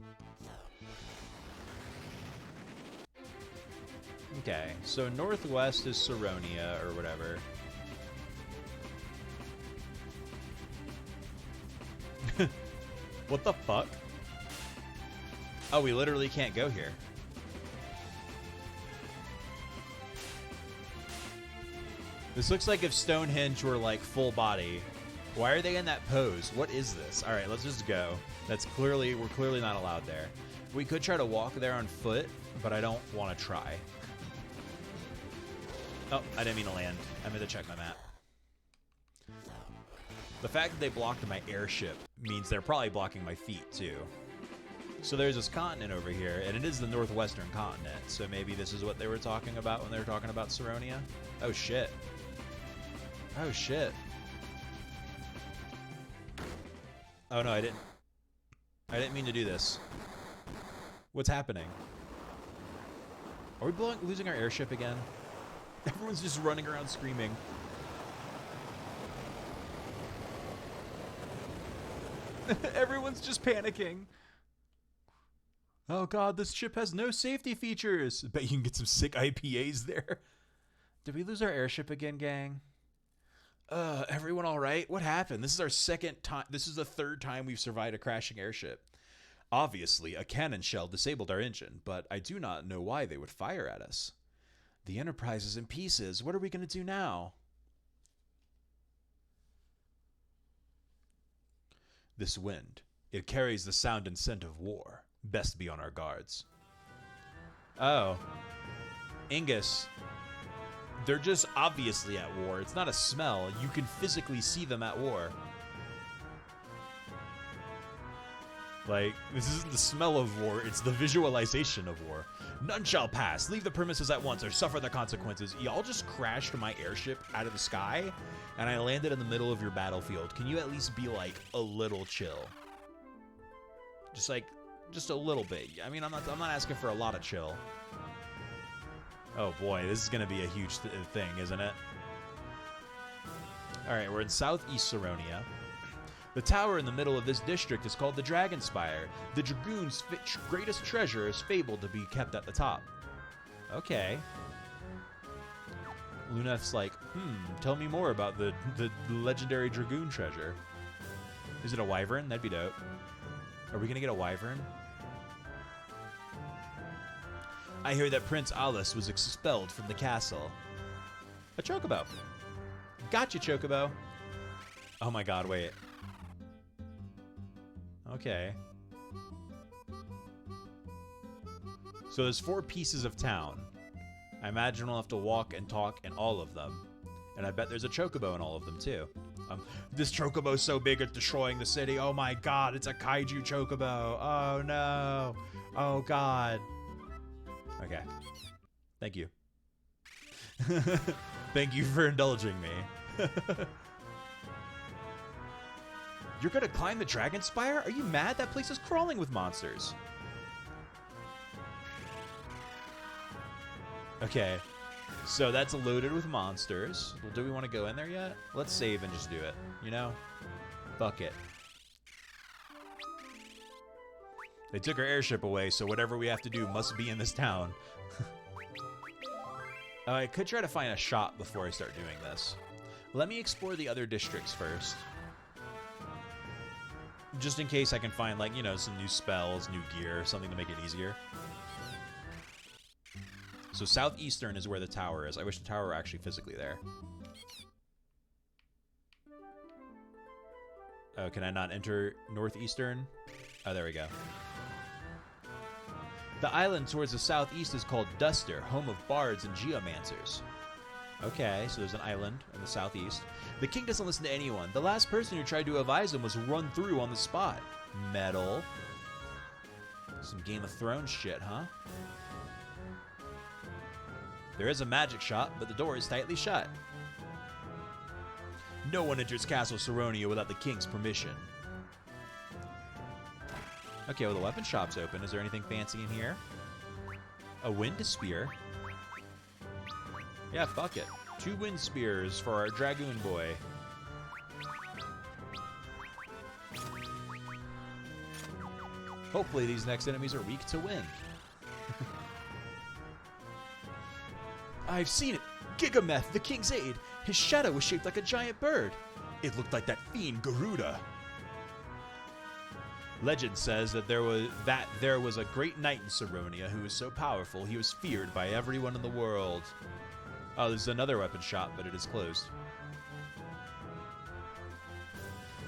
Okay, so northwest is Saronia or whatever. What the fuck? Oh, we literally can't go here. This looks like if Stonehenge were like full body. Why are they in that pose? What is this? All right, let's just go. We're clearly not allowed there. We could try to walk there on foot, but I don't want to try. Oh, I didn't mean to land. I meant to check my map. The fact that they blocked my airship means they're probably blocking my feet, too. So there's this continent over here, and it is the northwestern continent, so maybe this is what they were talking about when they were talking about Saronia? Oh, shit. Oh, shit. Oh, no, I didn't mean to do this. What's happening? Are we losing our airship again? Everyone's just running around screaming. Everyone's just panicking. Oh god, this ship has no safety features. Bet you can get some sick IPAs there. Did we lose our airship again, gang? Everyone all right? What happened? This is our second time. This is the third time we've survived a crashing airship. Obviously, a cannon shell disabled our engine, but I do not know why they would fire at us. The Enterprise is in pieces. What are we going to do now? This wind. It carries the sound and scent of war. Best be on our guards. Oh. Ingus, they're just obviously at war. It's not a smell. You can physically see them at war. Like, this isn't the smell of war, it's the visualization of war. None shall pass. Leave the premises at once or suffer the consequences. Y'all just crashed my airship out of the sky, and I landed in the middle of your battlefield. Can you at least be, like, a little chill? Just, like, just a little bit. I mean, I'm not asking for a lot of chill. Oh, boy, this is going to be a huge thing, isn't it? All right, we're in southeast Saronia. The tower in the middle of this district is called the Dragon Spire. The Dragoon's greatest treasure is fabled to be kept at the top. Okay. Luneth's like, tell me more about the legendary Dragoon treasure. Is it a wyvern? That'd be dope. Are we going to get a wyvern? I hear that Prince Alice was expelled from the castle. A chocobo. Gotcha, chocobo. Oh my god, wait. Okay. So there's 4 pieces of town. I imagine we'll have to walk and talk in all of them. And I bet there's a chocobo in all of them, too. This chocobo's so big it's destroying the city. Oh my god, it's a kaiju chocobo. Oh no. Oh god. Okay. Thank you. Thank you for indulging me. You're gonna climb the Dragon Spire? Are you mad? That place is crawling with monsters. Okay, so that's loaded with monsters. Well, do we want to go in there yet? Let's save and just do it, you know? Fuck it. They took our airship away, so whatever we have to do must be in this town. I could try to find a shop before I start doing this. Let me explore the other districts first. Just in case I can find, like, you know, some new spells, new gear, something to make it easier. So southeastern is where the tower is. I wish the tower were actually physically there. Oh, can I not enter northeastern? Oh, there we go. The island towards the southeast is called Duster, home of bards and geomancers. Okay, so there's an island in the southeast. The king doesn't listen to anyone. The last person who tried to advise him was run through on the spot. Metal. Some Game of Thrones shit, huh? There is a magic shop, but the door is tightly shut. No one enters Castle Saronia without the king's permission. Okay, well, the weapon shop's open. Is there anything fancy in here? A wind spear. Yeah, fuck it. 2 wind spears for our dragoon boy. Hopefully these next enemies are weak to wind. I've seen it! Gigameth, the king's aide! His shadow was shaped like a giant bird! It looked like that fiend Garuda! Legend says that there was a great knight in Saronia who was so powerful he was feared by everyone in the world. Oh, there's another weapon shop, but it is closed.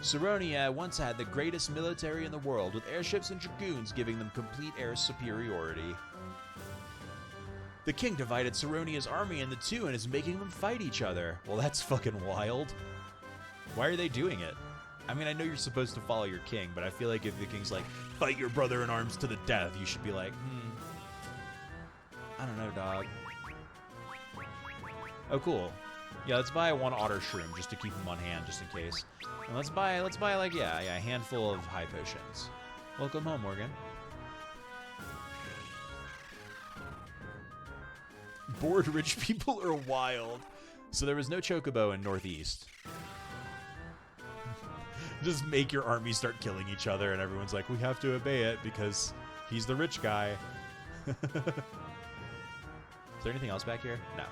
Saronia once had the greatest military in the world, with airships and dragoons giving them complete air superiority. The king divided Saronia's army into 2 and is making them fight each other. Well, that's fucking wild. Why are they doing it? I mean, I know you're supposed to follow your king, but I feel like if the king's like, fight your brother in arms to the death, you should be like, I don't know, dog. Oh, cool. Yeah, let's buy 1 otter shroom just to keep him on hand, just in case. And let's buy like, yeah, a handful of high potions. Welcome home, Morgan. Bored rich people are wild. So there was no chocobo in Northeast. Just make your army start killing each other, and everyone's like, we have to obey it because he's the rich guy. Is there anything else back here? No.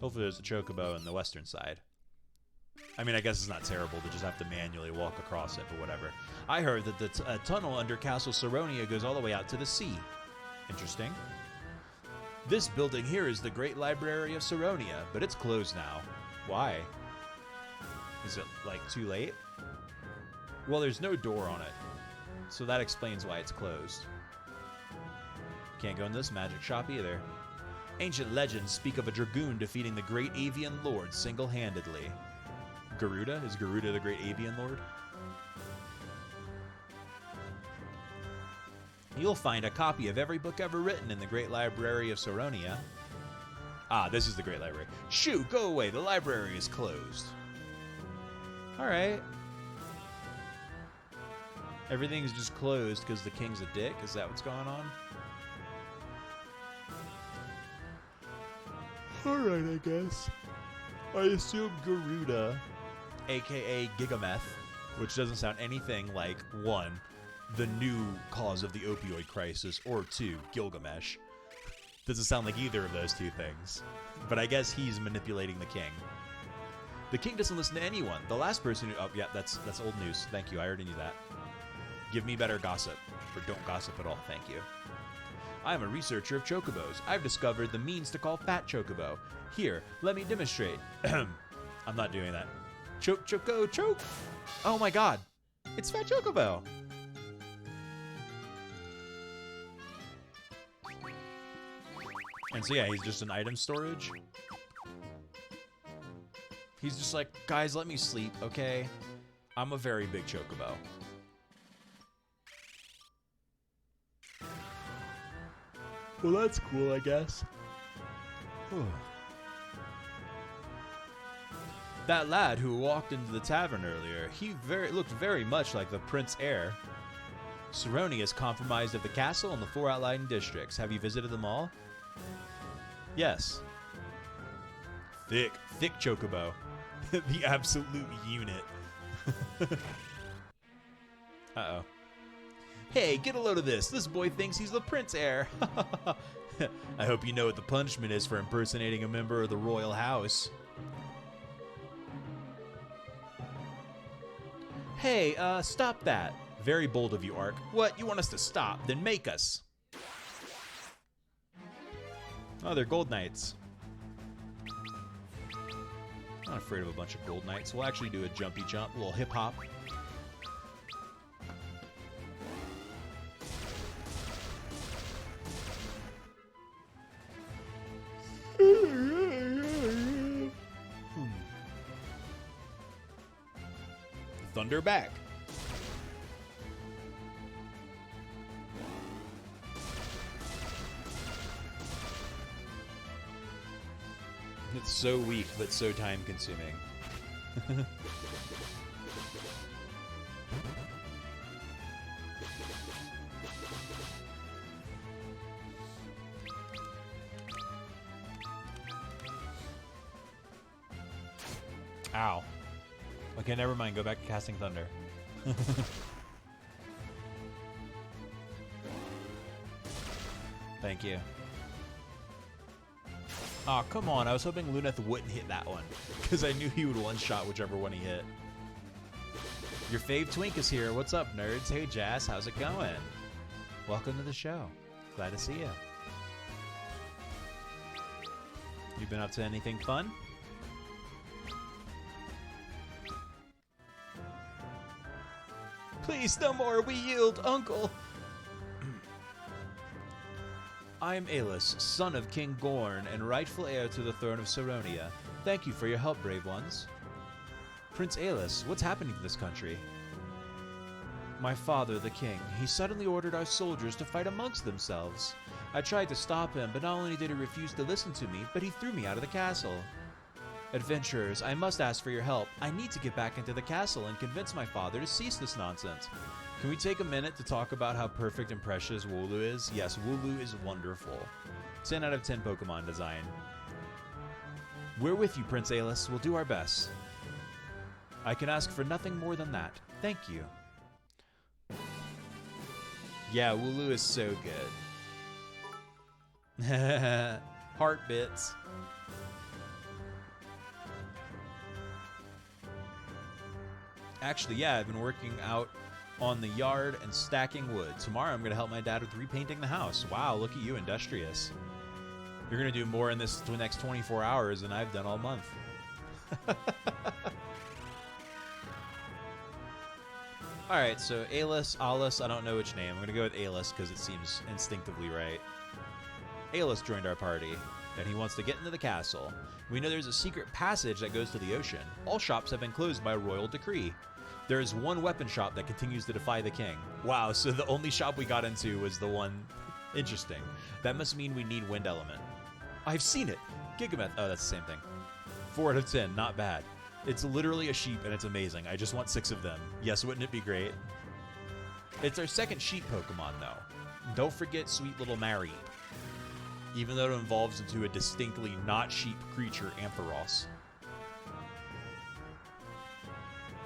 Hopefully there's a chocobo on the western side. I mean, I guess it's not terrible to just have to manually walk across it, but whatever. I heard that the tunnel under Castle Saronia goes all the way out to the sea. Interesting. This building here is the Great Library of Saronia, but it's closed now. Why? Is it, like, too late? Well, there's no door on it. So that explains why it's closed. Can't go in this magic shop either. Ancient legends speak of a dragoon defeating the great avian lord single-handedly. Garuda? Is Garuda the great avian lord? You'll find a copy of every book ever written in the Great Library of Saronia. Ah, this is the Great Library. Shoo, go away. The library is closed. Alright. Everything's just closed because the king's a dick? Is that what's going on? Alright, I guess. I assume Garuda, a.k.a. Gigameth, which doesn't sound anything like, 1, the new cause of the opioid crisis, or 2, Gilgamesh. Doesn't sound like either of those two things. But I guess he's manipulating the king. The king doesn't listen to anyone. The last person who... Oh, yeah, that's old news. Thank you, I already knew that. Give me better gossip. Or don't gossip at all, thank you. I am a researcher of chocobos. I've discovered the means to call Fat Chocobo. Here, let me demonstrate. I'm not doing that. Choco, choke! Oh my god. It's Fat Chocobo! And so yeah, he's just an item storage. He's just like, guys, let me sleep, okay? I'm a very big chocobo. Well, that's cool, I guess. That lad who walked into the tavern earlier, he looked very much like the Prince Heir. Saronia is compromised of the castle and the 4 outlying districts. Have you visited them all? Yes. Thick chocobo. The absolute unit. Uh-oh. Hey, get a load of this. This boy thinks he's the Prince Heir. I hope you know what the punishment is for impersonating a member of the royal house. Hey, stop that. Very bold of you, Ark. What? You want us to stop? Then make us. Oh, they're gold knights. Not afraid of a bunch of gold knights. We'll actually do a jumpy jump, a little hip hop. Thunder back. It's so weak, but so time-consuming. Ow. Okay, never mind. Go back to casting thunder. Thank you. Aw, oh, come on. I was hoping Luneth wouldn't hit that one, because I knew he would one-shot whichever one he hit. Your fave twink is here. What's up, nerds? Hey, Jazz. How's it going? Welcome to the show. Glad to see you. You been up to anything fun? Please, no more. We yield, Uncle. I am Aelus, son of King Gorn and rightful heir to the throne of Saronia. Thank you for your help, brave ones. Prince Aelus, what's happening to this country? My father, the king, he suddenly ordered our soldiers to fight amongst themselves. I tried to stop him, but not only did he refuse to listen to me, but he threw me out of the castle. Adventurers, I must ask for your help. I need to get back into the castle and convince my father to cease this nonsense. Can we take a minute to talk about how perfect and precious Wooloo is? Yes, Wooloo is wonderful. 10 out of 10 Pokemon design. We're with you, Prince Aelus. We'll do our best. I can ask for nothing more than that. Thank you. Yeah, Wooloo is so good. Heart bits. Actually, yeah, I've been working out on the yard and stacking wood. Tomorrow I'm going to help my dad with repainting the house. Wow, look at you, industrious. You're going to do more in the next 24 hours than I've done all month. Alright, so Alice, I don't know which name. I'm going to go with Alice because it seems instinctively right. Alice joined our party, and he wants to get into the castle. We know there's a secret passage that goes to the ocean. All shops have been closed by royal decree. There is one weapon shop that continues to defy the king. Wow, so the only shop we got into was the one. Interesting. That must mean we need Wind Element. I've seen it. Gigameth. Oh, that's the same thing. 4 out of 10. Not bad. It's literally a sheep, and it's amazing. I just want 6 of them. Yes, wouldn't it be great? It's our second sheep Pokemon, though. Don't forget sweet little Mary. Even though it evolves into a distinctly not sheep creature, Ampharos.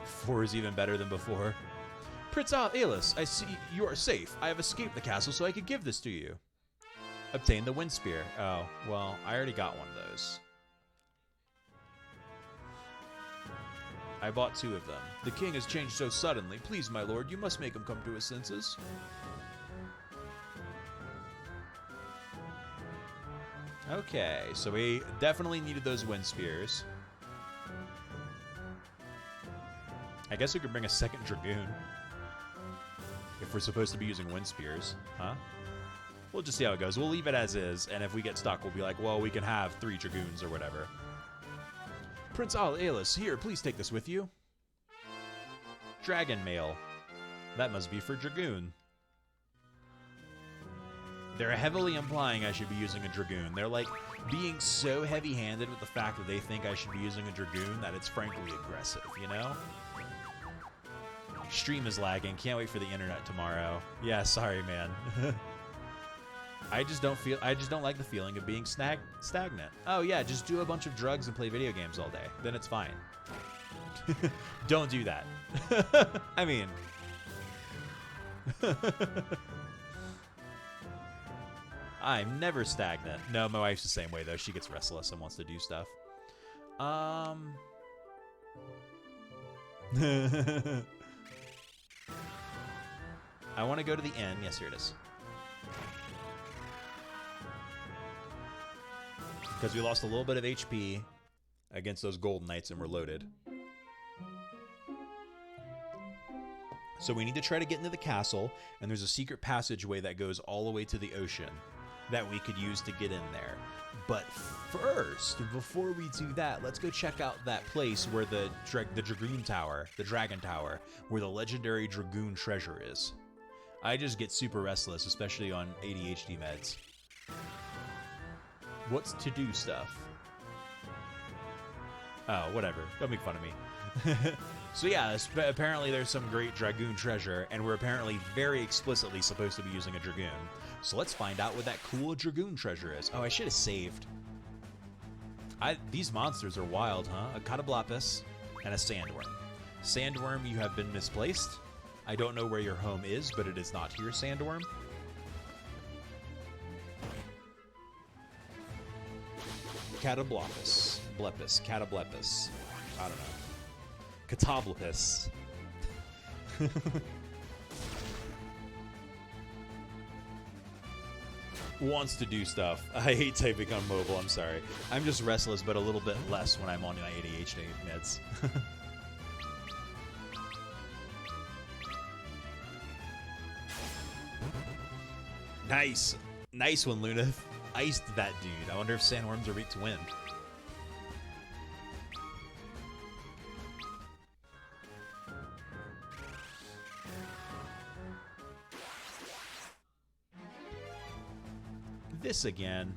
4 is even better than before. Prince Alice, I see you are safe. I have escaped the castle so I could give this to you. Obtain the Wind Spear. Oh, well, I already got one of those. I bought 2 of them. The king has changed so suddenly. Please, my lord, you must make him come to his senses. Okay, so we definitely needed those Wind Spears. I guess we could bring a second Dragoon. If we're supposed to be using Wind Spears. Huh? We'll just see how it goes. We'll leave it as is, and if we get stuck, we'll be like, well, we can have 3 Dragoons or whatever. Prince Alice, here, please take this with you. Dragon Mail. That must be for Dragoon. They're heavily implying I should be using a Dragoon. They're like being so heavy-handed with the fact that they think I should be using a Dragoon that it's frankly aggressive, you know? Stream is lagging. Can't wait for the internet tomorrow. Yeah, sorry, man. I just don't like the feeling of being stagnant. Oh yeah, just do a bunch of drugs and play video games all day. Then it's fine. Don't do that. I mean... I'm never stagnant. No, my wife's the same way, though. She gets restless and wants to do stuff. I want to go to the inn. Yes, here it is. Because we lost a little bit of HP against those Golden Knights and we're loaded. So we need to try to get into the castle, and there's a secret passageway that goes all the way to the ocean that we could use to get in there. But first, before we do that, let's go check out that place where the Dragoon Tower, the Dragon Tower, where the legendary Dragoon treasure is. I just get super restless, especially on ADHD meds. What's to-do stuff? Oh, whatever. Don't make fun of me. So yeah, apparently there's some great Dragoon treasure, and we're apparently very explicitly supposed to be using a Dragoon. So let's find out what that cool Dragoon treasure is. Oh, I should have saved. These monsters are wild, huh? A Catablapis and a Sandworm. Sandworm, you have been misplaced. I don't know where your home is, but it is not here, Sandworm. Catablapis. Catablepis. I don't know. Catablapis. Wants to do stuff. I hate typing on mobile, I'm sorry. I'm just restless, but a little bit less when I'm on my ADHD meds. Nice. Nice one, Luna. Iced that dude. I wonder if sandworms are weak to wind. This again.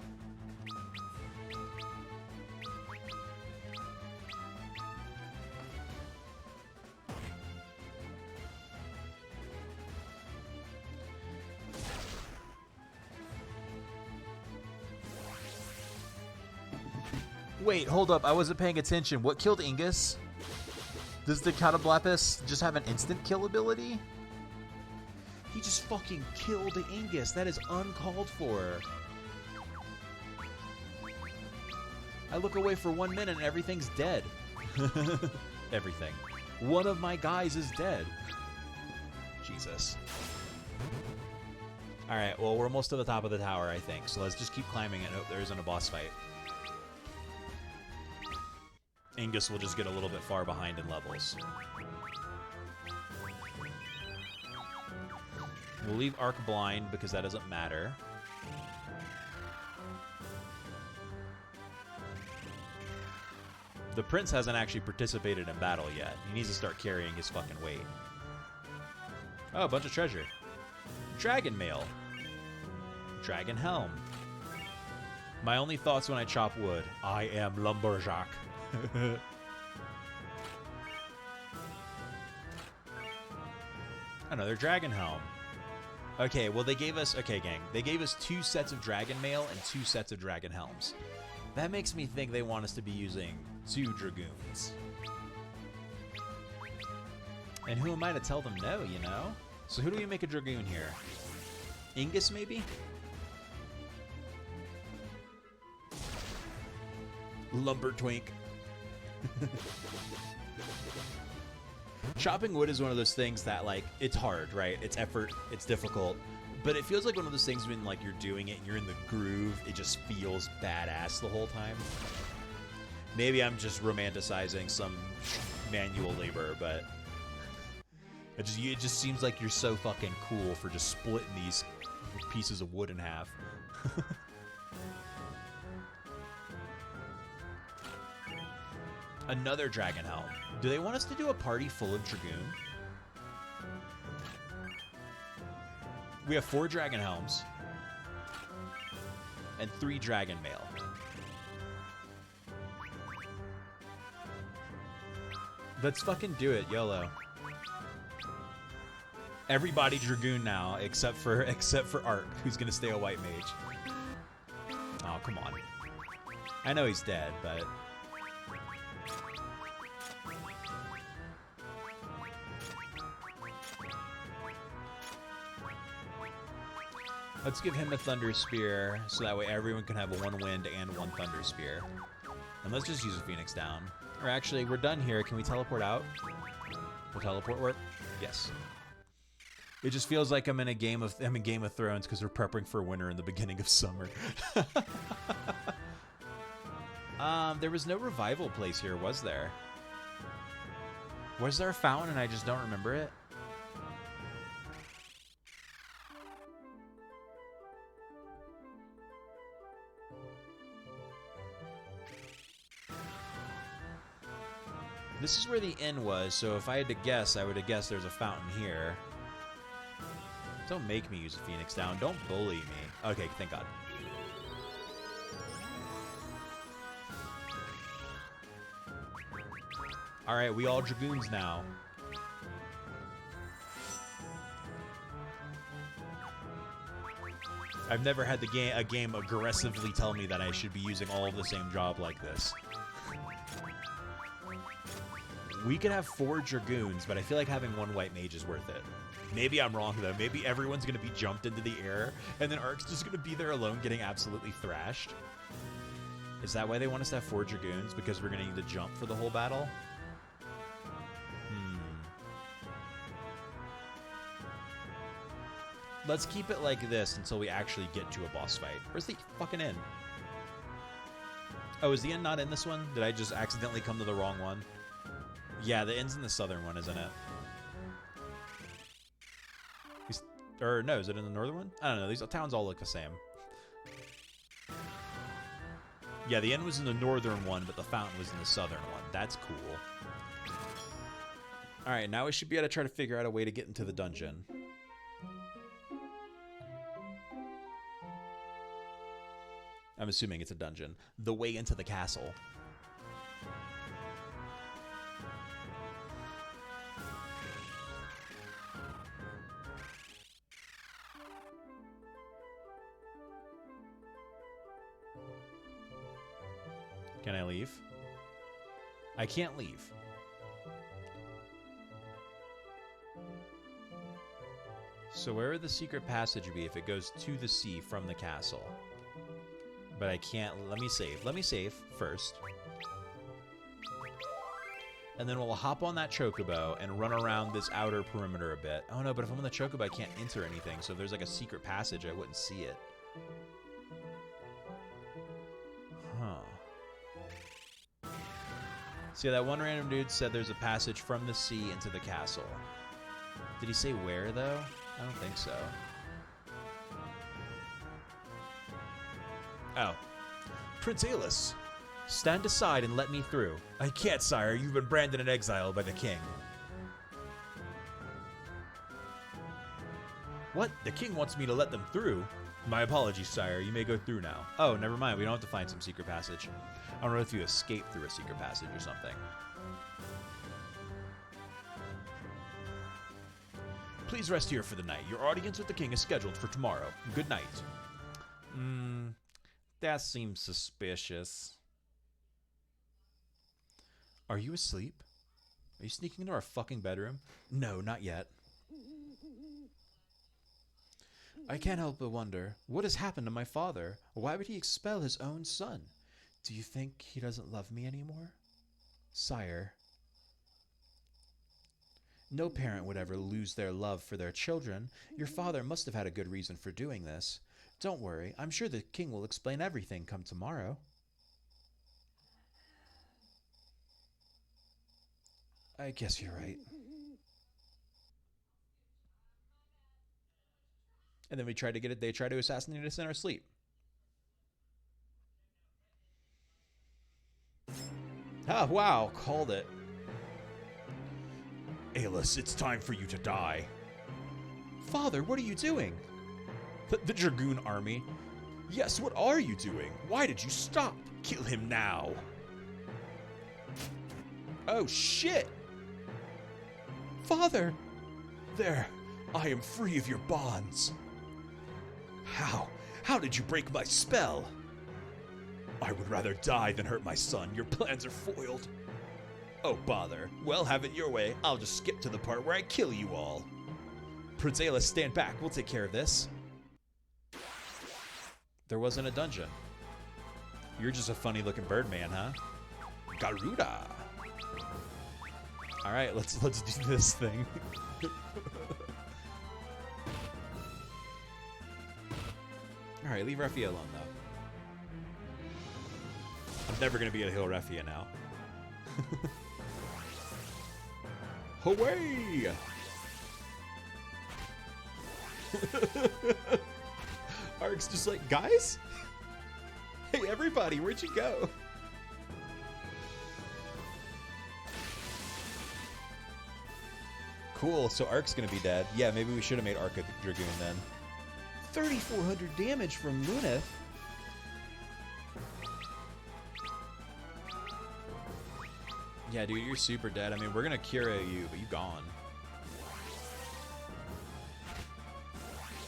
Wait, hold up. I wasn't paying attention. What killed Ingus? Does the Catablapis just have an instant kill ability? He just fucking killed Ingus. That is uncalled for. I look away for 1 minute and everything's dead. Everything. One of my guys is dead. Jesus. Alright, well, we're almost to the top of the tower, I think. So let's just keep climbing and hope there isn't a boss fight. Ingus will just get a little bit far behind in levels. We'll leave Ark blind because that doesn't matter. The prince hasn't actually participated in battle yet. He needs to start carrying his fucking weight. Oh, a bunch of treasure. Dragon mail. Dragon helm. My only thoughts when I chop wood. I am lumberjack. Another dragon helm. Okay, well they gave us... Okay, gang. They gave us 2 sets of dragon mail and 2 sets of dragon helms. That makes me think they want us to be using 2 dragoons. And who am I to tell them no, you know? So who do we make a dragoon here? Ingus, maybe? Lumber twink. Chopping wood is one of those things that, like, it's hard, right? It's effort, it's difficult. But it feels like one of those things when, like, you're doing it and you're in the groove, it just feels badass the whole time. Maybe I'm just romanticizing some manual labor, but it just seems like you're so fucking cool for just splitting these pieces of wood in half. Another dragon helm. Do they want us to do a party full of dragoon? We have 4 dragon helms and 3 dragon mail. Let's fucking do it, YOLO. Everybody dragoon now, except for Art, who's gonna stay a white mage. Oh, come on. I know he's dead, but let's give him a Thunder Spear, so that way everyone can have a 1 wind and 1 Thunder Spear. And let's just use a Phoenix down. Or actually, we're done here. Can we teleport out? Will teleport work? Yes. It just feels like I'm in Game of Thrones because we're prepping for winter in the beginning of summer. There was no revival place here, was there? Was there a fountain and I just don't remember it? This is where the inn was, so if I had to guess, I would have guessed there's a fountain here. Don't make me use a Phoenix down. Don't bully me. Okay, thank God. Alright, we all dragoons now. I've never had a game aggressively tell me that I should be using all of the same job like this. We could have 4 dragoons, but I feel like having 1 white mage is worth it. Maybe I'm wrong, though. Maybe everyone's going to be jumped into the air, and then Ark's just going to be there alone getting absolutely thrashed. Is that why they want us to have 4 dragoons? Because we're going to need to jump for the whole battle? Let's keep it like this until we actually get to a boss fight. Where's the fucking inn? Oh, is the inn not in this one? Did I just accidentally come to the wrong one? Yeah, the inn's in the southern one, isn't it? Or no, is it in the northern one? I don't know. These towns all look the same. Yeah, the inn was in the northern one, but the fountain was in the southern one. That's cool. Alright, now we should be able to try to figure out a way to get into the dungeon. I'm assuming it's a dungeon. The way into the castle. Can I leave? I can't leave. So where would the secret passage be if it goes to the sea from the castle? But I can't... Let me save. Let me save first. And then we'll hop on that chocobo and run around this outer perimeter a bit. Oh no, but if I'm on the chocobo, I can't enter anything. So if there's like a secret passage, I wouldn't see it. Huh. See, that one random dude said there's a passage from the sea into the castle. Did he say where, though? I don't think so. Oh. Prince Aelus, stand aside and let me through. I can't, sire. You've been branded in exile by the king. What? The king wants me to let them through? My apologies, sire. You may go through now. Oh, never mind. We don't have to find some secret passage. I don't know if you escape through a secret passage or something. Please rest here for the night. Your audience with the king is scheduled for tomorrow. Good night. That seems suspicious. Are you asleep? Are you sneaking into our fucking bedroom? No, not yet. I can't help but wonder, what has happened to my father? Why would he expel his own son? Do you think he doesn't love me anymore? Sire. No parent would ever lose their love for their children. Your father must have had a good reason for doing this. Don't worry, I'm sure the king will explain everything come tomorrow. I guess you're right. And then they try to assassinate us in our sleep. Ah, wow, called it. Aelus, it's time for you to die. Father, what are you doing? The Dragoon army. Yes, what are you doing? Why did you stop? Kill him now. Oh, shit. Father! There, I am free of your bonds. How? How did you break my spell? I would rather die than hurt my son. Your plans are foiled. Oh, bother. Well, have it your way. I'll just skip to the part where I kill you all. Prince Aelus, stand back. We'll take care of this. There wasn't a dungeon. You're just a funny-looking bird man, huh? Garuda. All right, let's do this thing. All right, leave Refia alone, though. I'm never gonna be able to heal Refia now. Away! Ark's just like, guys? Hey, everybody, where'd you go? Cool, so Ark's gonna be dead. Yeah, maybe we should have made Ark a Dragoon then. 3,400 damage from Luneth. Yeah, dude, you're super dead. I mean, we're gonna Cura you, but you gone.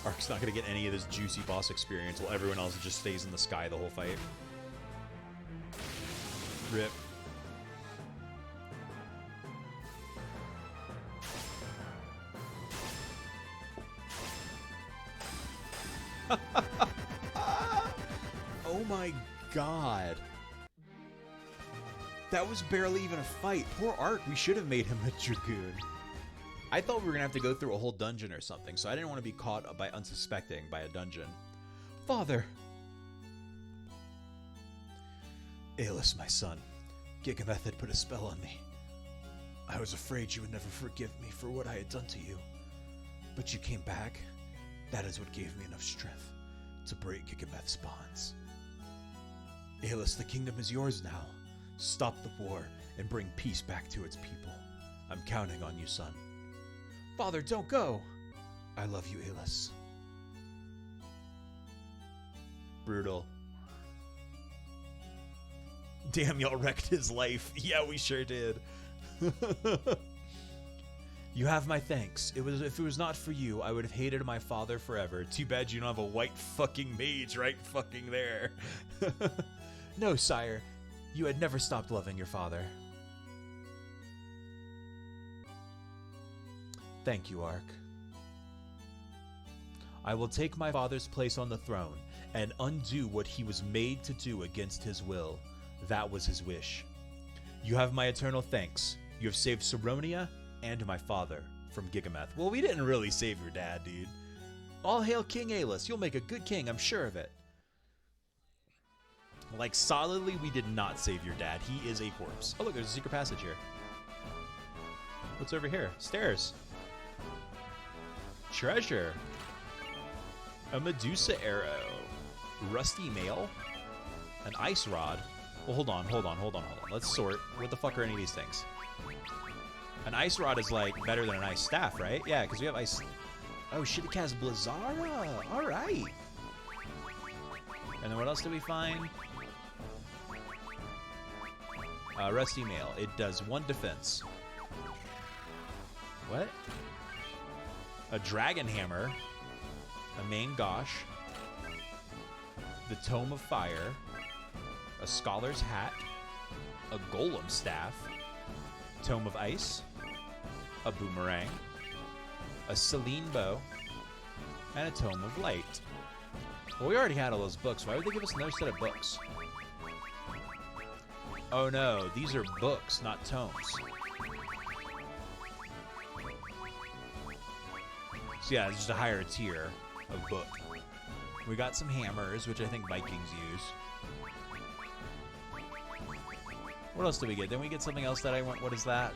Ark's not gonna get any of this juicy boss experience while everyone else just stays in the sky the whole fight. Rip. Oh my god. That was barely even a fight. Poor Ark, we should have made him a Dragoon. I thought we were gonna have to go through a whole dungeon or something, so I didn't want to be caught by unsuspecting by a dungeon. Father! Aelus, my son. Gigameth had put a spell on me. I was afraid you would never forgive me for what I had done to you. But you came back. That is what gave me enough strength to break Gigameth's bonds. Aelus, the kingdom is yours now. Stop the war and bring peace back to its people. I'm counting on you, son. Father, don't go! I love you, Aelus. Brutal. Damn, y'all wrecked his life. Yeah, we sure did. You have my thanks. If it was not for you, I would have hated my father forever. Too bad you don't have a white fucking mage right fucking there. No, sire. You had never stopped loving your father. Thank you, Ark. I will take my father's place on the throne and undo what he was made to do against his will. That was his wish. You have my eternal thanks. You have saved Saronia and my father from Gigameth. Well, we didn't really save your dad, dude. All hail King Aelus. You'll make a good king, I'm sure of it. Like, solidly, we did not save your dad. He is a corpse. Oh, look, there's a secret passage here. What's over here? Stairs. Treasure. A Medusa arrow. Rusty mail. An ice rod. Well, hold on. Let's sort. What the fuck are any of these things? An ice rod is, like, better than an ice staff, right? Yeah, because we have ice... Oh, shit, it casts Blizzara. All right. And then what else do we find? Rusty mail. It does 1 defense. What? A dragon hammer. A main gosh. The tome of fire. A scholar's hat. A golem staff. Tome of ice. A boomerang. A Selene bow. And a tome of light. Well, we already had all those books. Why would they give us another set of books? Oh no, these are books, not tomes. So yeah, it's just a higher tier of book. We got some hammers, which I think Vikings use. What else did we get? Then we get something else that I want. What is that?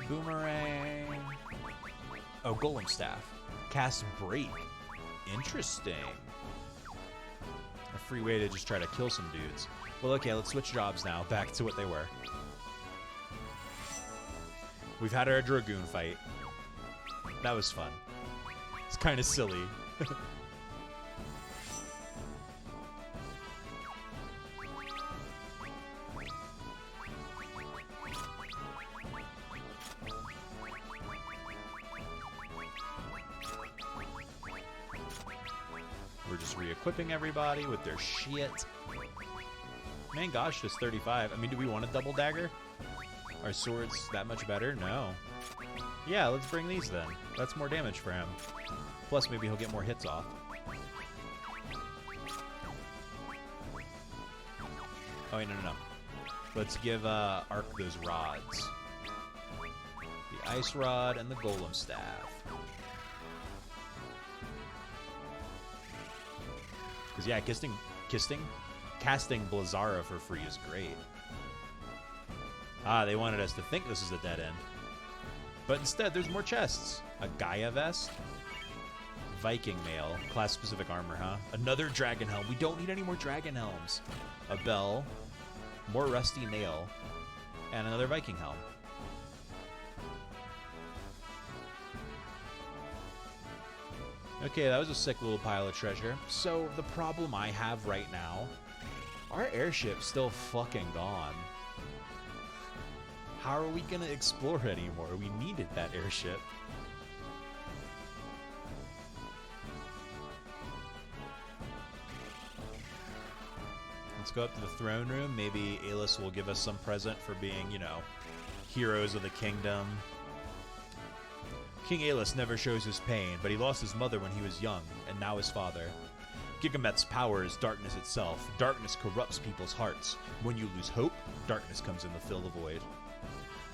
Boomerang. Oh, golem staff. Cast break. Interesting. A free way to just try to kill some dudes. Well, okay, let's switch jobs now. Back to what they were. We've had our Dragoon fight. That was fun. It's kind of silly. We're just re-equipping everybody with their shit. Man, gosh, just 35. I mean, do we want a double dagger? Are swords that much better? No. Yeah, let's bring these then. That's more damage for him. Plus, maybe he'll get more hits off. Oh, wait, no. Let's give Ark those rods. The ice rod and the golem staff. Because, yeah, casting Blizzara for free is great. Ah, they wanted us to think this is a dead end. But instead, there's more chests. A Gaia vest. Viking mail. Class-specific armor, huh? Another dragon helm. We don't need any more dragon helms. A bell. More rusty nail. And another Viking helm. Okay, that was a sick little pile of treasure. So, the problem I have right now... Our airship's still fucking gone. How are we gonna explore anymore? We needed that airship. Let's go up to the throne room. Maybe Alis will give us some present for being, you know, heroes of the kingdom. King Alis never shows his pain, but he lost his mother when he was young, and now his father. Gilgamesh power is darkness itself. Darkness corrupts people's hearts. When you lose hope, darkness comes in to fill the void.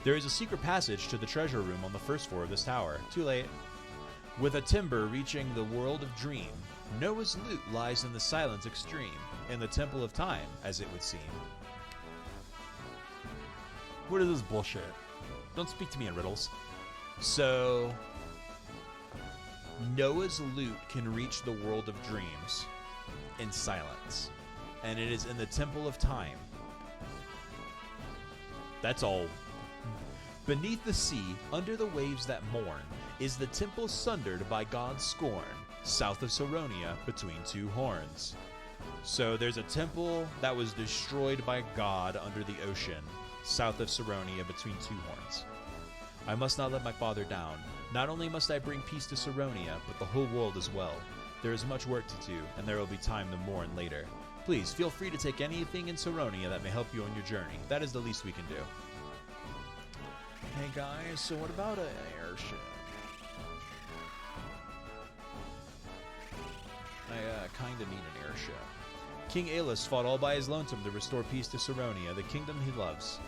There is a secret passage to the treasure room on the first floor of this tower. Too late. With a timber reaching the world of dream, Noah's loot lies in the silence extreme, in the temple of time, as it would seem. What is this bullshit? Don't speak to me in riddles. So, Noah's loot can reach the world of dreams in silence, and it is in the temple of time. That's all. Beneath the sea, under the waves that mourn, is the temple sundered by God's scorn, south of Saronia, between two horns. So there's a temple that was destroyed by God under the ocean, south of Saronia, between two horns. I must not let my father down. Not only must I bring peace to Saronia, but the whole world as well. There is much work to do, and there will be time to mourn later. Please, feel free to take anything in Saronia that may help you on your journey. That is the least we can do. Hey guys, so what about an airship? I kinda need an airship. King Alis fought all by his lonesome to restore peace to Saronia, the kingdom he loves.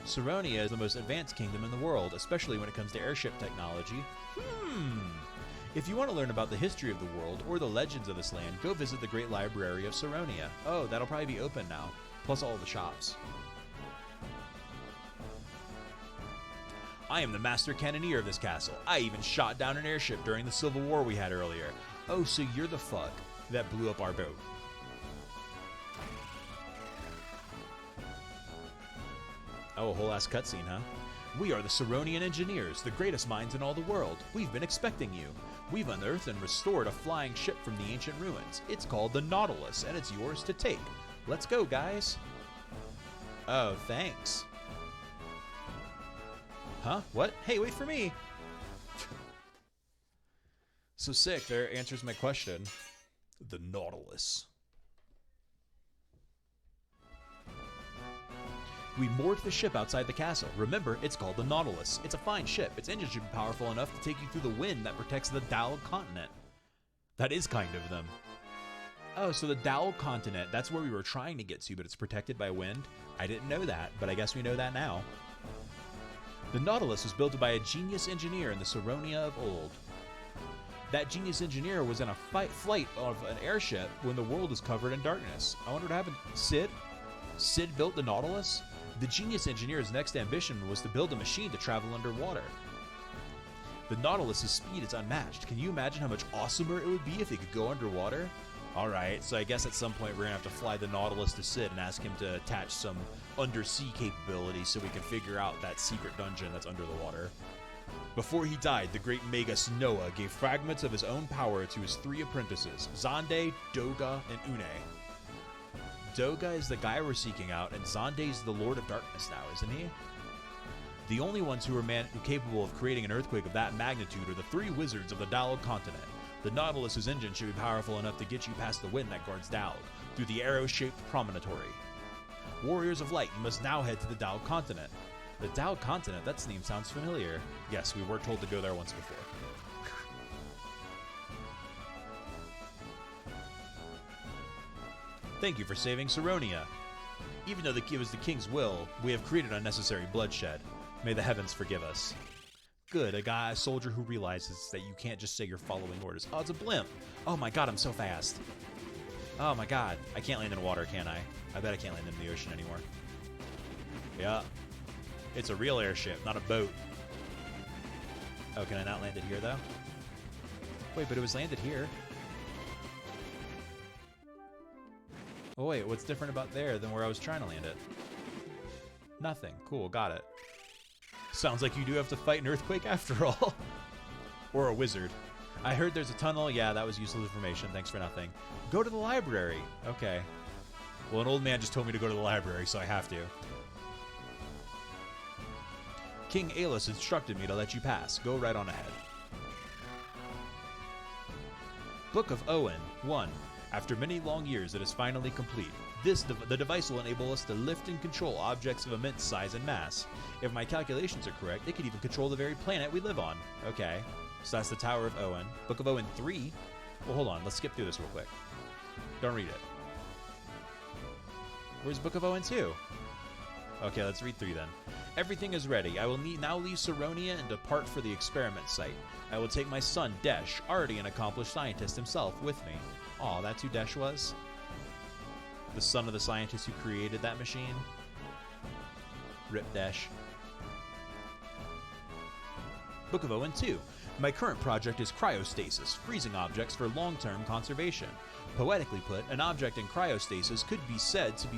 Saronia is the most advanced kingdom in the world, especially when it comes to airship technology. If you want to learn about the history of the world or the legends of this land, go visit the Great Library of Saronia. Oh, that'll probably be open now, plus all the shops. I am the master cannoneer of this castle. I even shot down an airship during the Civil War we had earlier. Oh, so you're the fuck that blew up our boat. Oh, a whole ass cutscene, huh? We are the Ceronian engineers, the greatest minds in all the world. We've been expecting you. We've unearthed and restored a flying ship from the ancient ruins. It's called the Nautilus, and it's yours to take. Let's go, guys. Oh, thanks. Huh? What? Hey, wait for me! So sick, there answers my question. The Nautilus. We moored the ship outside the castle. Remember, it's called the Nautilus. It's a fine ship. Its engine should be powerful enough to take you through the wind that protects the Dowel continent. That is kind of them. Oh, so the Dowel continent, that's where we were trying to get to, but it's protected by wind? I didn't know that, but I guess we know that now. The Nautilus was built by a genius engineer in the Ceronia of old. That genius engineer was in a flight of an airship when the world was covered in darkness. I wonder what happened. Sid? Sid built the Nautilus? The genius engineer's next ambition was to build a machine to travel underwater. The Nautilus's speed is unmatched. Can you imagine how much awesomer it would be if it could go underwater? Alright, so I guess at some point we're going to have to fly the Nautilus to Sid and ask him to attach some undersea capability so we can figure out that secret dungeon that's under the water. Before he died, the great Magus Noah gave fragments of his own power to his 3 apprentices, Xande, Doga, and Une. Doga is the guy we're seeking out, and Xande is the Lord of Darkness now, isn't he? The only ones who are capable of creating an earthquake of that magnitude are the 3 wizards of the Dowel continent. The Nautilus's engine should be powerful enough to get you past the wind that guards Dowel, through the arrow-shaped promontory. Warriors of Light, you must now head to the Dowel continent. The Dowel continent, that name sounds familiar. Yes, we were told to go there once before. Thank you for saving Ceronia. Even though it was the king's will, we have created unnecessary bloodshed. May the heavens forgive us. Good, a soldier who realizes that you can't just say you're following orders. Oh, it's a blimp. Oh my god, I'm so fast. Oh my god. I can't land in water, can I? I bet I can't land in the ocean anymore. Yeah. It's a real airship, not a boat. Oh, can I not land it here, though? Wait, but it was landed here. Oh, wait, what's different about there than where I was trying to land it? Nothing. Cool, got it. Sounds like you do have to fight an earthquake after all. Or a wizard. I heard there's a tunnel. Yeah, that was useless information. Thanks for nothing. Go to the library. Okay. Well, an old man just told me to go to the library, so I have to. King Aelus instructed me to let you pass. Go right on ahead. Book of Owen, 1. After many long years, it is finally complete. The device will enable us to lift and control objects of immense size and mass. If my calculations are correct, it could even control the very planet we live on. Okay, so that's the Tower of Owen. Book of Owen 3. Well, hold on. Let's skip through this real quick. Don't read it. Where's Book of Owen 2? Okay, let's read 3 then. Everything is ready. I will now leave Ceronia and depart for the experiment site. I will take my son, Desh, already an accomplished scientist himself, with me. Aw, that's who Desh was? The son of the scientist who created that machine? Rip Desh. Book of Owen 2. My current project is cryostasis, freezing objects for long-term conservation. Poetically put, an object in cryostasis could be said to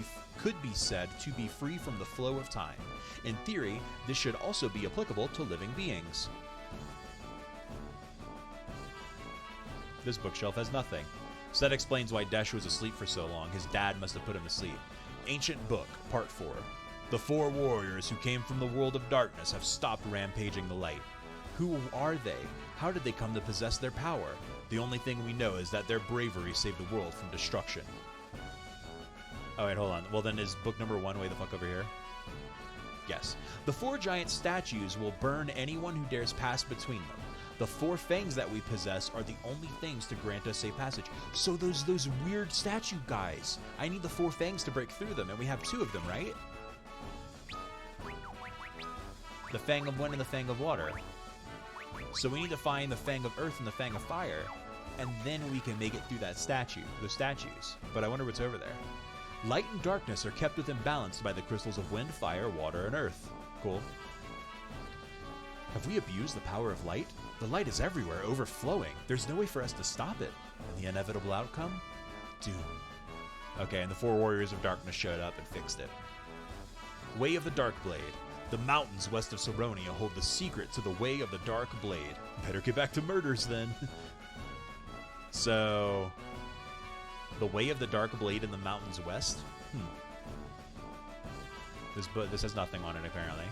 be free from the flow of time. In theory, this should also be applicable to living beings. This bookshelf has nothing. So that explains why Desh was asleep for so long. His dad must have put him to sleep. Ancient Book, Part 4. The 4 warriors who came from the world of darkness have stopped rampaging the light. Who are they? How did they come to possess their power? The only thing we know is that their bravery saved the world from destruction. Oh, wait, hold on. Well, then is book number 1 way the fuck over here? Yes. The 4 giant statues will burn anyone who dares pass between them. The 4 fangs that we possess are the only things to grant us safe passage. So those weird statue guys. I need the 4 fangs to break through them, and we have 2 of them, right? The Fang of Wind and the Fang of Water. So we need to find the Fang of Earth and the Fang of Fire, and then we can make it through that statue, the statues. But I wonder what's over there. Light and darkness are kept within balance by the crystals of wind, fire, water, and earth. Cool. Have we abused the power of light? The light is everywhere, overflowing. There's no way for us to stop it. And the inevitable outcome? Doom. Okay, and the 4 Warriors of Darkness showed up and fixed it. Way of the Dark Blade. The mountains west of Saronia hold the secret to the Way of the Dark Blade. Better get back to murders then. So, the Way of the Dark Blade in the mountains west? This has nothing on it, apparently.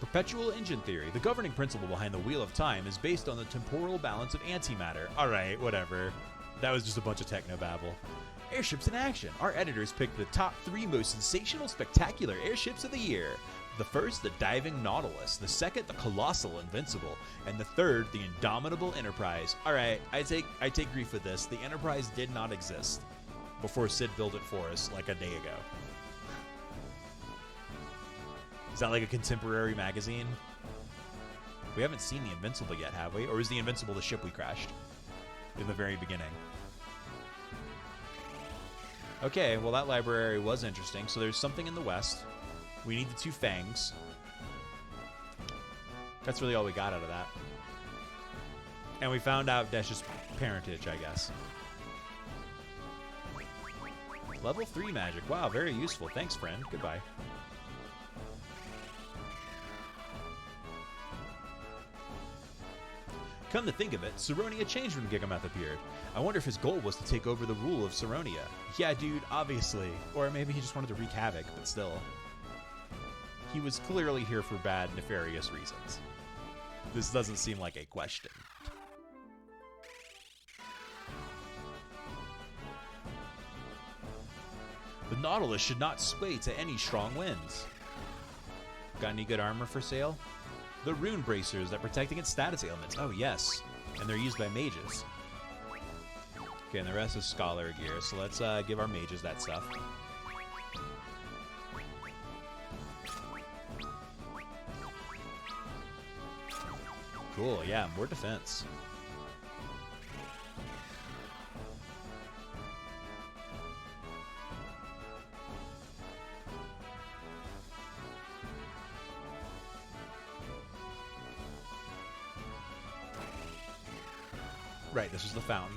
Perpetual engine theory. The governing principle behind the Wheel of Time is based on the temporal balance of antimatter. Alright, whatever. That was just a bunch of technobabble. Airships in action. Our editors picked the top 3 most sensational, spectacular airships of the year. The first, the diving Nautilus. The second, the colossal Invincible. And the third, the indomitable Enterprise. Alright, I take grief with this. The Enterprise did not exist before Sid built it for us like a day ago. Is that like a contemporary magazine? We haven't seen the Invincible yet, have we? Or is the Invincible the ship we crashed in the very beginning? Okay, well that library was interesting. So there's something in the west. We need the 2 fangs. That's really all we got out of that. And we found out that's just parentage, I guess. Level 3 magic. Wow, very useful. Thanks, friend. Goodbye. Come to think of it, Saronia changed when Gigamoth appeared. I wonder if his goal was to take over the rule of Saronia. Yeah, dude, obviously. Or maybe he just wanted to wreak havoc, but still. He was clearly here for bad, nefarious reasons. This doesn't seem like a question. The Nautilus should not sway to any strong winds. Got any good armor for sale? The rune bracers that protect against status ailments. Oh, yes. And they're used by mages. Okay, and the rest is scholar gear. So let's give our mages that stuff. Cool, yeah, more defense. Right, this is the fountain.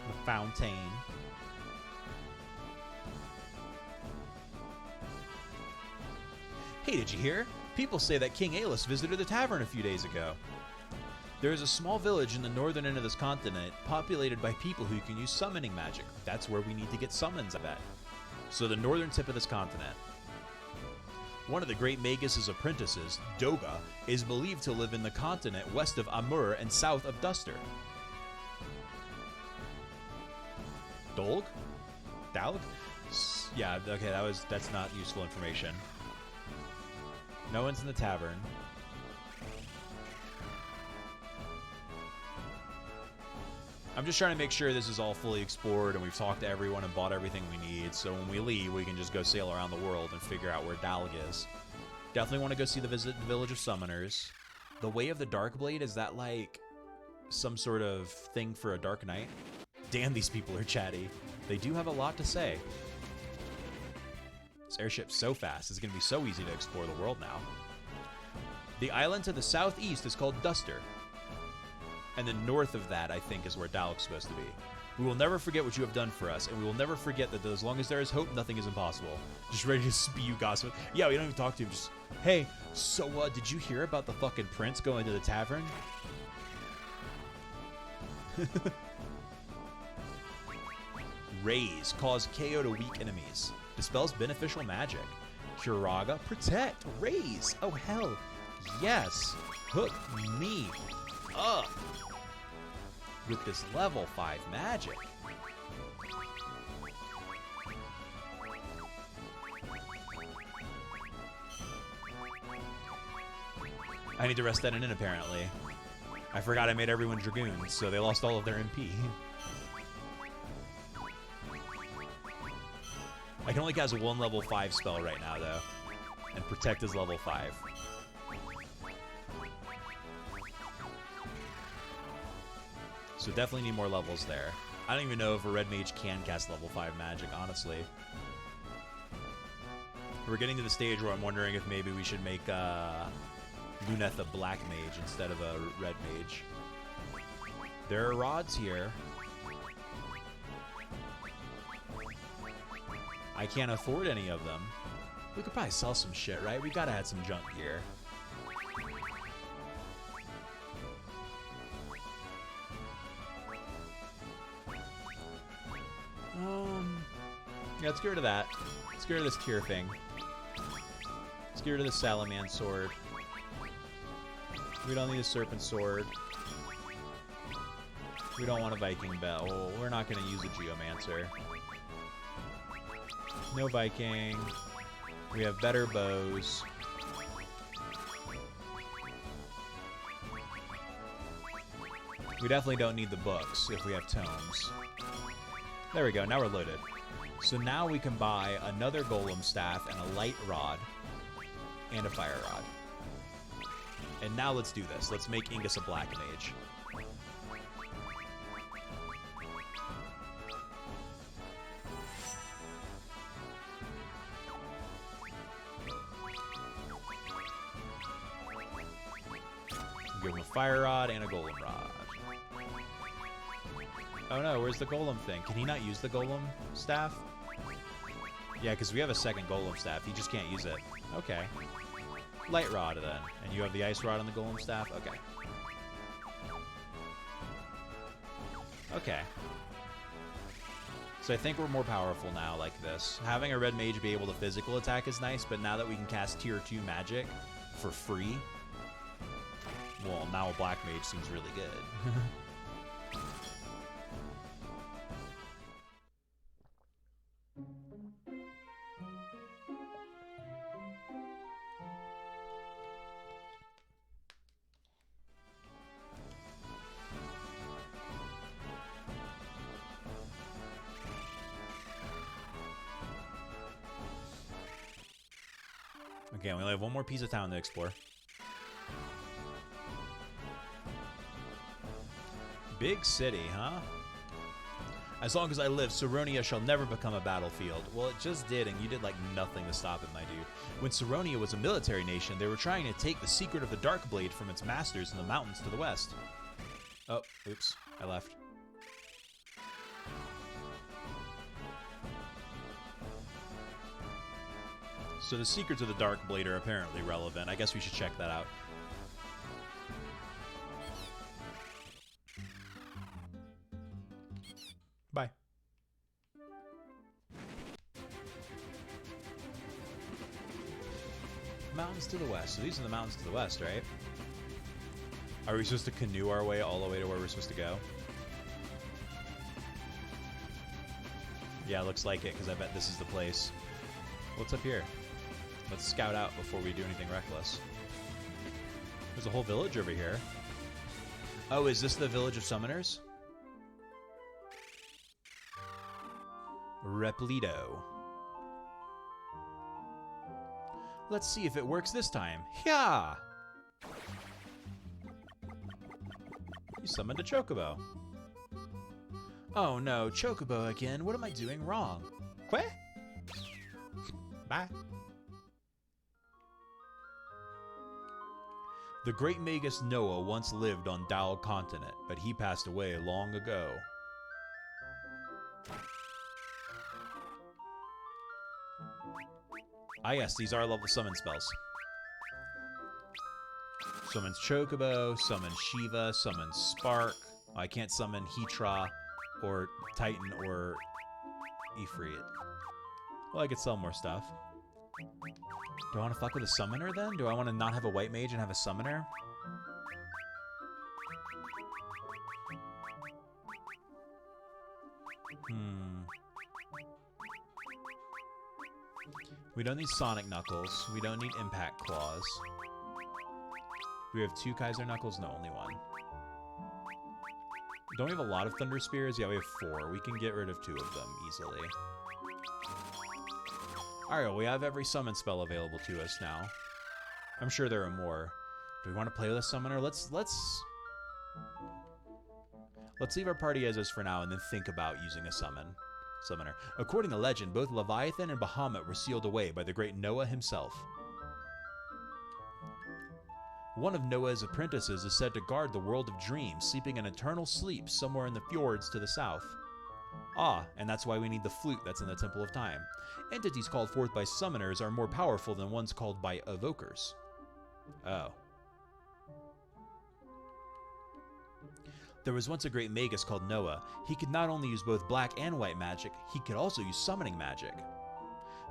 The fountain. Hey, did you hear? People say that King Aelus visited the tavern a few days ago. There is a small village in the northern end of this continent populated by people who can use summoning magic. That's where we need to get summons, I bet. So the northern tip of this continent. One of the great Magus' apprentices, Doga, is believed to live in the continent west of Amur and south of Duster. Dolg? Dalg? Yeah, okay, that's not useful information. No one's in the tavern. I'm just trying to make sure this is all fully explored and we've talked to everyone and bought everything we need, so when we leave, we can just go sail around the world and figure out where Dalg is. Definitely want to go see the Village of Summoners. The Way of the Dark Blade, is that like some sort of thing for a Dark Knight? Damn, these people are chatty. They do have a lot to say. This airship's so fast, it's going to be so easy to explore the world now. The island to the southeast is called Duster. And then north of that, I think, is where Dalg's supposed to be. We will never forget what you have done for us, and we will never forget that as long as there is hope, nothing is impossible. Just ready to spew gossip. Yeah, we don't even talk to him, just, hey, so did you hear about the fucking prince going to the tavern? Raise, cause KO to weak enemies. Dispels beneficial magic. Curaga, protect. Raise, oh hell, yes. Hook me up with this level 5 magic. I need to rest that in, apparently. I forgot I made everyone Dragoons, so they lost all of their MP. I can only cast one level 5 spell right now, though. And Protect is level 5. So definitely need more levels there. I don't even know if a red mage can cast level 5 magic, honestly. We're getting to the stage where I'm wondering if maybe we should make Lunetha Black Mage instead of a Red Mage. There are rods here. I can't afford any of them. We could probably sell some shit, right? We gotta have some junk here. Yeah, let's get rid of that. Let's get rid of this Tear thing. Let's get rid of the Salaman sword. We don't need a Serpent sword. We don't want a Viking bell. We're not going to use a Geomancer. No Viking. We have better bows. We definitely don't need the books if we have tomes. There we go. Now we're loaded. So now we can buy another Golem Staff and a Light Rod and a Fire Rod. And now let's do this. Let's make Ingus a Black Mage. Give him a Fire Rod and a Golem Rod. Oh no, where's the Golem thing? Can he not use the Golem Staff? Yeah, because we have a second Golem Staff. He just can't use it. Okay. Light Rod, then. And you have the Ice Rod on the Golem Staff? Okay. Okay. So I think we're more powerful now like this. Having a Red Mage be able to physical attack is nice, but now that we can cast Tier 2 magic for free, well, now a Black Mage seems really good. Okay, we only have one more piece of town to explore. Big city, huh? As long as I live, Saronia shall never become a battlefield. Well, it just did, and you did, like, nothing to stop it, my dude. When Saronia was a military nation, they were trying to take the secret of the Dark Blade from its masters in the mountains to the west. Oh, oops. I left. So the secrets of the Dark Blade are apparently relevant. I guess we should check that out. Bye. Mountains to the west. So these are the mountains to the west, right? Are we supposed to canoe our way all the way to where we're supposed to go? Yeah, looks like it, because I bet this is the place. What's up here? Let's scout out before we do anything reckless. There's a whole village over here. Oh, is this the village of summoners? Repleto. Let's see if it works this time. Yeah! You summoned a Chocobo. Oh no, Chocobo again. What am I doing wrong? Queh? Bye. The great Magus Noah once lived on Dal Continent, but he passed away long ago. Ah yes, these are level summon spells. Summons Chocobo, summon Shiva, summon Spark. I can't summon Hetra, or Titan, or Ifrit. Well, I could sell more stuff. Do I want to fuck with a summoner then? Do I want to not have a white mage and have a summoner? We don't need Sonic Knuckles. We don't need Impact Claws. We have 2 Kaiser Knuckles? No, only 1. Don't we have a lot of Thunder Spears? Yeah, we have 4. We can get rid of 2 of them easily. Alright, well, we have every summon spell available to us now. I'm sure there are more. Do we want to play with a summoner? Let's leave our party as is for now and then think about using a summoner. According to legend, both Leviathan and Bahamut were sealed away by the great Noah himself. One of Noah's apprentices is said to guard the world of dreams, sleeping an eternal sleep somewhere in the fjords to the south. Ah, and that's why we need the flute that's in the Temple of Time. Entities called forth by summoners are more powerful than ones called by evokers. Oh. There was once a great magus called Noah. He could not only use both black and white magic, he could also use summoning magic.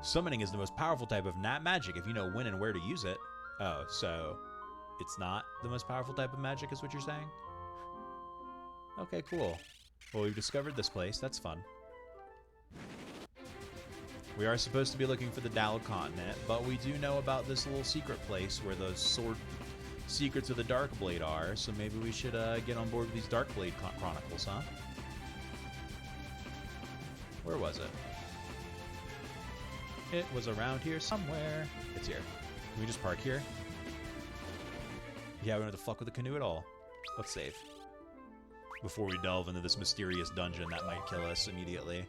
Summoning is the most powerful type of magic if you know when and where to use it. Oh, so it's not the most powerful type of magic is what you're saying? Okay, cool. Well, we've discovered this place. That's fun. We are supposed to be looking for the Dal Continent, but we do know about this little secret place where those sword secrets of the Darkblade are, so maybe we should get on board with these Darkblade Chronicles, huh? Where was it? It was around here somewhere. It's here. Can we just park here? Yeah, we don't have to fuck with the canoe at all. Let's save. Before we delve into this mysterious dungeon that might kill us immediately.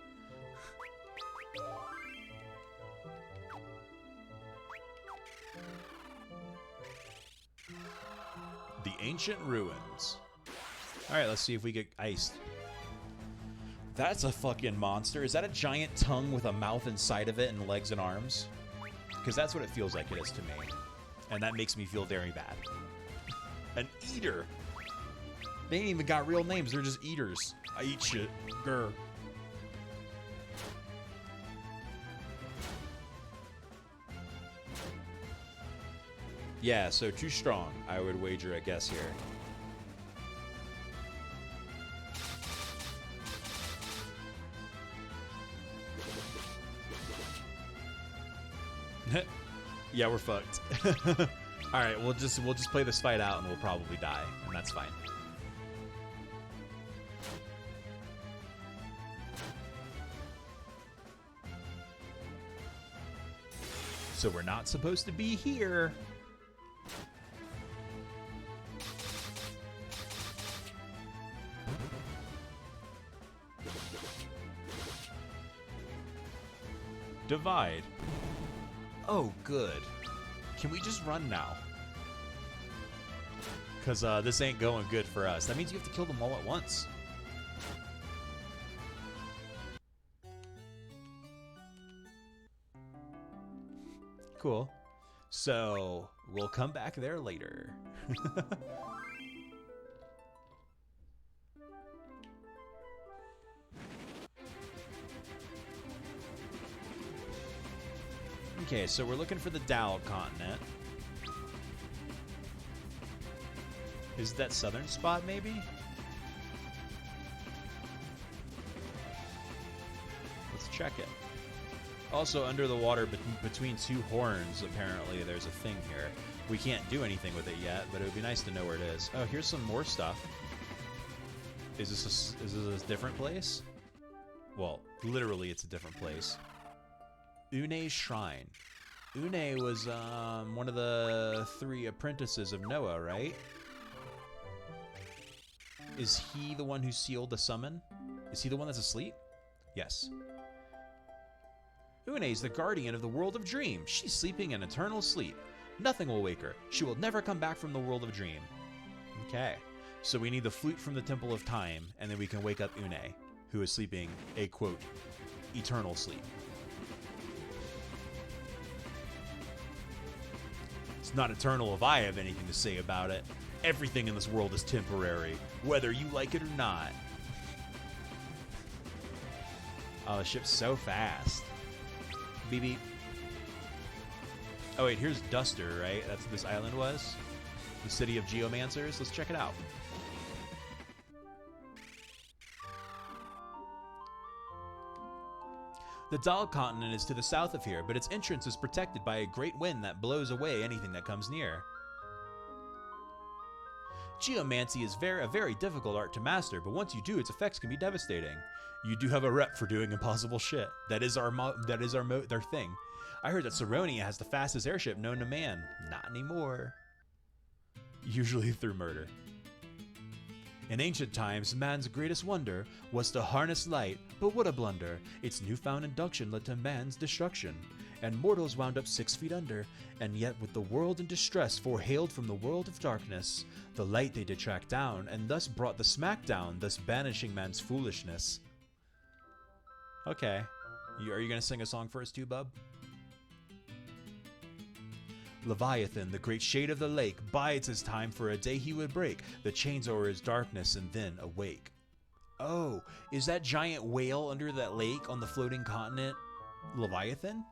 The Ancient Ruins. Alright, let's see if we get iced. That's a fucking monster. Is that a giant tongue with a mouth inside of it and legs and arms? Because that's what it feels like it is to me. And that makes me feel very bad. An eater. They ain't even got real names. They're just eaters. I eat shit. Grr. Yeah, so too strong, I would wager a guess here. Yeah, we're fucked. All right, we'll just play this fight out and we'll probably die, and that's fine. So we're not supposed to be here. Divide. Oh, good. Can we just run now? Because this ain't going good for us. That means you have to kill them all at once. Cool. So, we'll come back there later. Okay, so we're looking for the Dal Continent. Is that southern spot, maybe? Let's check it. Also, under the water between two horns, apparently, there's a thing here. We can't do anything with it yet, but it would be nice to know where it is. Oh, here's some more stuff. Is this a different place? Well, literally, it's a different place. Une's Shrine. Une was one of the 3 apprentices of Noah, right? Is he the one who sealed the summon? Is he the one that's asleep? Yes. Une is the guardian of the world of dreams. She's sleeping an eternal sleep. Nothing will wake her. She will never come back from the world of dream. Okay. So we need the flute from the Temple of Time, and then we can wake up Une, who is sleeping a, quote, eternal sleep. It's not eternal if I have anything to say about it. Everything in this world is temporary, whether you like it or not. Oh, the ship's so fast. Beep beep. Oh wait, here's Duster, right? That's what this island was? The city of geomancers? Let's check it out. The Dal Continent is to the south of here, but its entrance is protected by a great wind that blows away anything that comes near. Geomancy is a very difficult art to master, but once you do, its effects can be devastating. You do have a rep for doing impossible shit. That is our thing. I heard that Saronia has the fastest airship known to man. Not anymore. Usually through murder. In ancient times, man's greatest wonder was to harness light, but what a blunder. Its newfound induction led to man's destruction. and mortals wound up 6 feet under. And yet with the world in distress, for hailed from the world of darkness, the light they did track down, and thus brought the smack down, thus banishing man's foolishness. Okay. Are you gonna sing a song for us too, bub? Leviathan, the great shade of the lake, bides his time for a day he would break the chains o'er his darkness and then awake. Oh, is that giant whale under that lake on the floating continent Leviathan?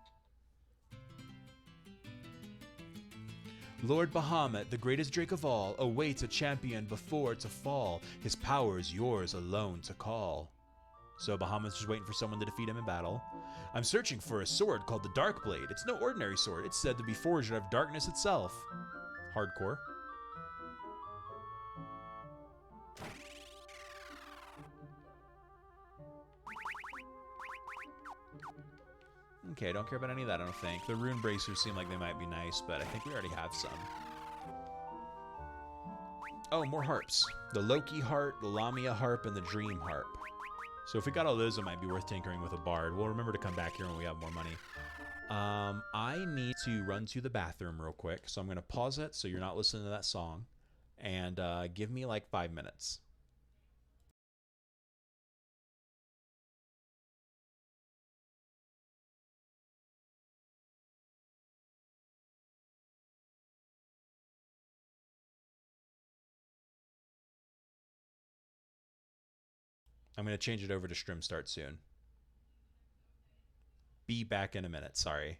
Lord Bahamut, the greatest drake of all, awaits a champion before to fall. His power is yours alone to call. So Bahamut's just waiting for someone to defeat him in battle. I'm searching for a sword called the Dark Blade. It's no ordinary sword. It's said to be forged out of darkness itself. Hardcore. Okay, don't care about any of that, I don't think. The rune bracers seem like they might be nice, but I think we already have some. Oh, more harps. The Loki harp, the Lamia harp, and the Dream harp. So if we got all those, it might be worth tinkering with a bard. We'll remember to come back here when we have more money. I need to run to the bathroom real quick, so I'm going to pause it so you're not listening to that song. And give me like 5 minutes. I'm going to change it over to Stream Start soon. Be back in a minute, sorry.